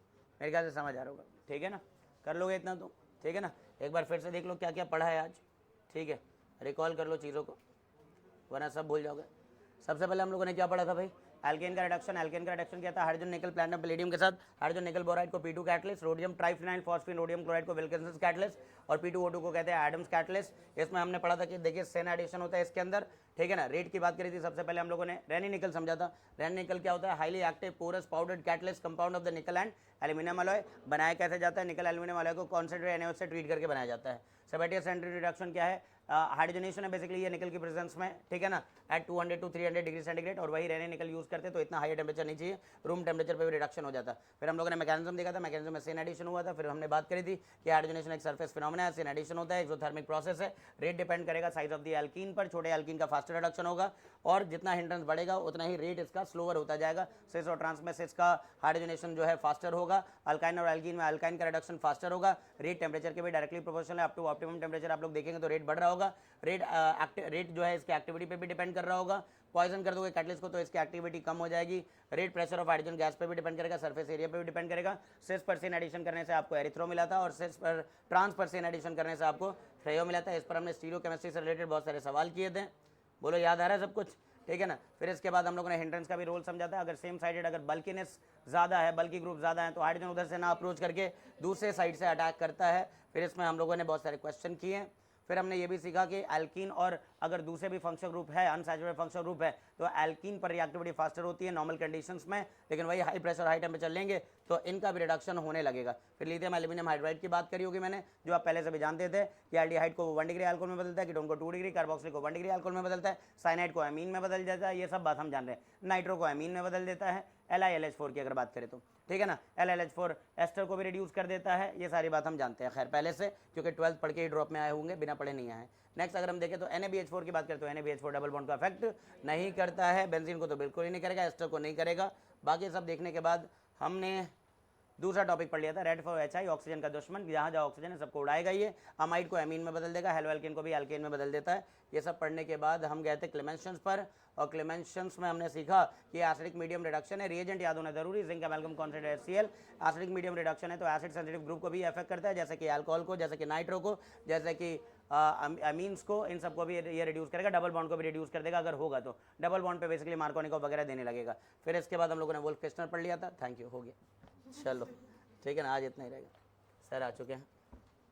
मेरे ख्याल से समझ आ रहा होगा, ठीक है ना, कर लोगे इतना तो, ठीक है ना। एक बार फिर से देख लो क्या क्या पढ़ा है आज, ठीक है, रिकॉल कर लो चीज़ों को, वरना सब भूल जाओगे। सबसे पहले हम लोगों ने क्या पढ़ा था भाई, एल्केन का रिडक्शन क्या था, हाइड्रोजन निकल प्लैटिनम पैलेडियम के साथ हाइड्रोजन निकल बोराइड को P2 catalyst, rhodium triphenyl phosphine rhodium chloride को विल्किंसन कैटलिस्ट, और P2O2 को कहते हैं एडम्स कैटलिस्ट। इसमें हमने पढ़ा था कि देखिए सेन एडिशन होता है इसके अंदर, ठीक है ना। रेट की बात करी थी सबसे पहले हम लोगों ने, रेनी निकल समझा था। रेनी निकल क्या होता है, highly active porous powdered catalyst compound of the nickel and aluminium alloy. बनाया कैसे जाता है, निकल एल्यूमिनियम अलॉय को कॉन्सेंट्रेट NaOH से ट्रीट करके बनाया जाता है। सेबेटियस सेंट्री रिडक्शन क्या है, हाइड्रोजनेशन है बेसिकली ये निकल की प्रेजेंस में, ठीक है ना, एट 200 to 300 डिग्री सेंटीग्रेड। और वही रेने निकल यूज करते तो इतना हाई टेम्परेचर नहीं चाहिए, रूम टेम्परेचर पे भी रिडक्शन हो जाता। फिर हम लोगों ने मैकेनिज्म देखा था, मैकेनिज्म में सेन एडिशन हुआ था। फिर हमने बात करी थी कि हाइड्रोजनेशन एक सरफेस फिनोमेना है, सेन एडिशन होता है, एक्सोथर्मिक प्रोसेस है। रेट डिपेंड करेगा साइज ऑफ द एल्कीन पर, छोटे एल्कीन का फास्टर रिडक्शन होगा, और जितना हिंड्रेंस बढ़ेगा उतना ही रेट इसका स्लोअर होता जाएगा। सिस और ट्रांस में सिस का हाइड्रोजनेशन जो है फास्टर होगा, अल्काइन और एल्कीन में अल्काइन का रिडक्शन फास्टर होगा। रेट टेम्परेचर के भी डायरेक्टली प्रोपोर्शनल है, अप टू ऑप्टिमम टेम्परेचर आप लोग देखेंगे तो रेट बढ़ रहा होगा। रेट जो है इसकी एक्टिविटी पे भी डिपेंड कर रहा होगा। पॉइजन कर दोगे कैटलिस्ट को तो इसकी एक्टिविटी कम हो जाएगी। Rate pressure of hydrogen gas पे भी डिपेंड करेगा, सरफेस एरिया पे भी डिपेंड करेगा। सिस पर सेन एडिशन करने से आपको एरिथ्रो मिला था, और सिस पर ट्रांस पर सेन एडिशन करने से आपको थ्रेयो मिला था। इस पर हमने स्टीरियोकेमिस्ट्री से रिलेटेड बहुत सारे सवाल किए थे, बोलो याद आ रहा है सब कुछ, ठीक है ना। फिर इसके बाद हम लोगों ने हिंड्रेंस का भी रोल समझा था। अगर सेम साइडेड, अगर बल्कीनेस ज़्यादा है, बल्कि ग्रुप ज़्यादा है, तो हाइड्रोजन उधर से ना अप्रोच करके दूसरे साइड से अटैक करता है। फिर इसमें हम लोगों ने बहुत सारे क्वेश्चन किए हैं। फिर हमने ये भी सीखा कि एल्कीन और अगर दूसरे भी फंक्शनल ग्रुप है, अनसैचुरेटेड फंक्शनल ग्रुप है, तो एल्कीन पर रिएक्टिविटी फास्टर होती है नॉर्मल कंडीशंस में, लेकिन वही हाई प्रेशर हाई टेम्परेचर लेंगे तो इनका भी रिडक्शन होने लगेगा। फिर लिथियम एल्यूमिनियम हाइड्राइड की बात करी होगी मैंने, जो आप पहले से भी जानते थे कि एल्डिहाइड को 1 डिग्री अल्कोहल में बदलता है, कीटोन को 2 डिग्री, कार्बोक्सिल को 1 डिग्री अल्कोहल में बदलता है, साइनाइड को अमीन में बदल जाता है, ये सब बात हम जान रहे हैं। नाइट्रो को अमीन में बदल देता है, LiLH4 की अगर बात करें तो, ठीक है ना, LiLH4 एस्टर को भी रिड्यूस कर देता है। ये सारी बात हम जानते हैं खैर पहले से, क्योंकि 12th पढ़ के ही ड्रॉप में आए होंगे, बिना पढ़े नहीं आए। नेक्स्ट अगर हम देखें तो NaBH4 की बात करें तो NaBH4 डबल बॉन्ड का इफेक्ट नहीं करता है, बेंजीन को तो बिल्कुल ही नहीं करेगा, एस्टर को नहीं करेगा। बाकी सब देखने के बाद हमने दूसरा टॉपिक पढ़ लिया था, रेड फॉर HI, ऑक्सीजन का दुश्मन, जहाँ जहाँ ऑक्सीजन है सबको उड़ाएगा ये। अमाइड को एमीन में बदल देगा, हेलोएल्केन को भी एल्केन में बदल देता है। ये सब पढ़ने के बाद हम गए थे क्लेमेंशंस पर, और क्लेमेंशंस में हमने सीखा कि एसिडिक मीडियम रिडक्शन है, रिएजेंट याद होना जरूरी, zinc amalgam concentrate HCl। Acidic medium reduction है तो एसिड सेंसिटिव ग्रुप को भी अफेक्ट करता है, जैसे कि अल्कोहल को, जैसे कि नाइट्रो को, जैसे कि अमीन्स को, इन सबको भी ये रिड्यूस करेगा। डबल बॉन्ड को भी रिड्यूस कर देगा अगर होगा तो, डबल बॉन्ड पे बेसिकली मार्कोनिको वगैरह देने लगेगा। फिर इसके बाद हम लोगों ने वोल्फकेस्टनर पढ़ लिया था। थैंक यू, हो गया, चलो ठीक है ना, आज इतना ही रहेगा। सर आ चुके हैं।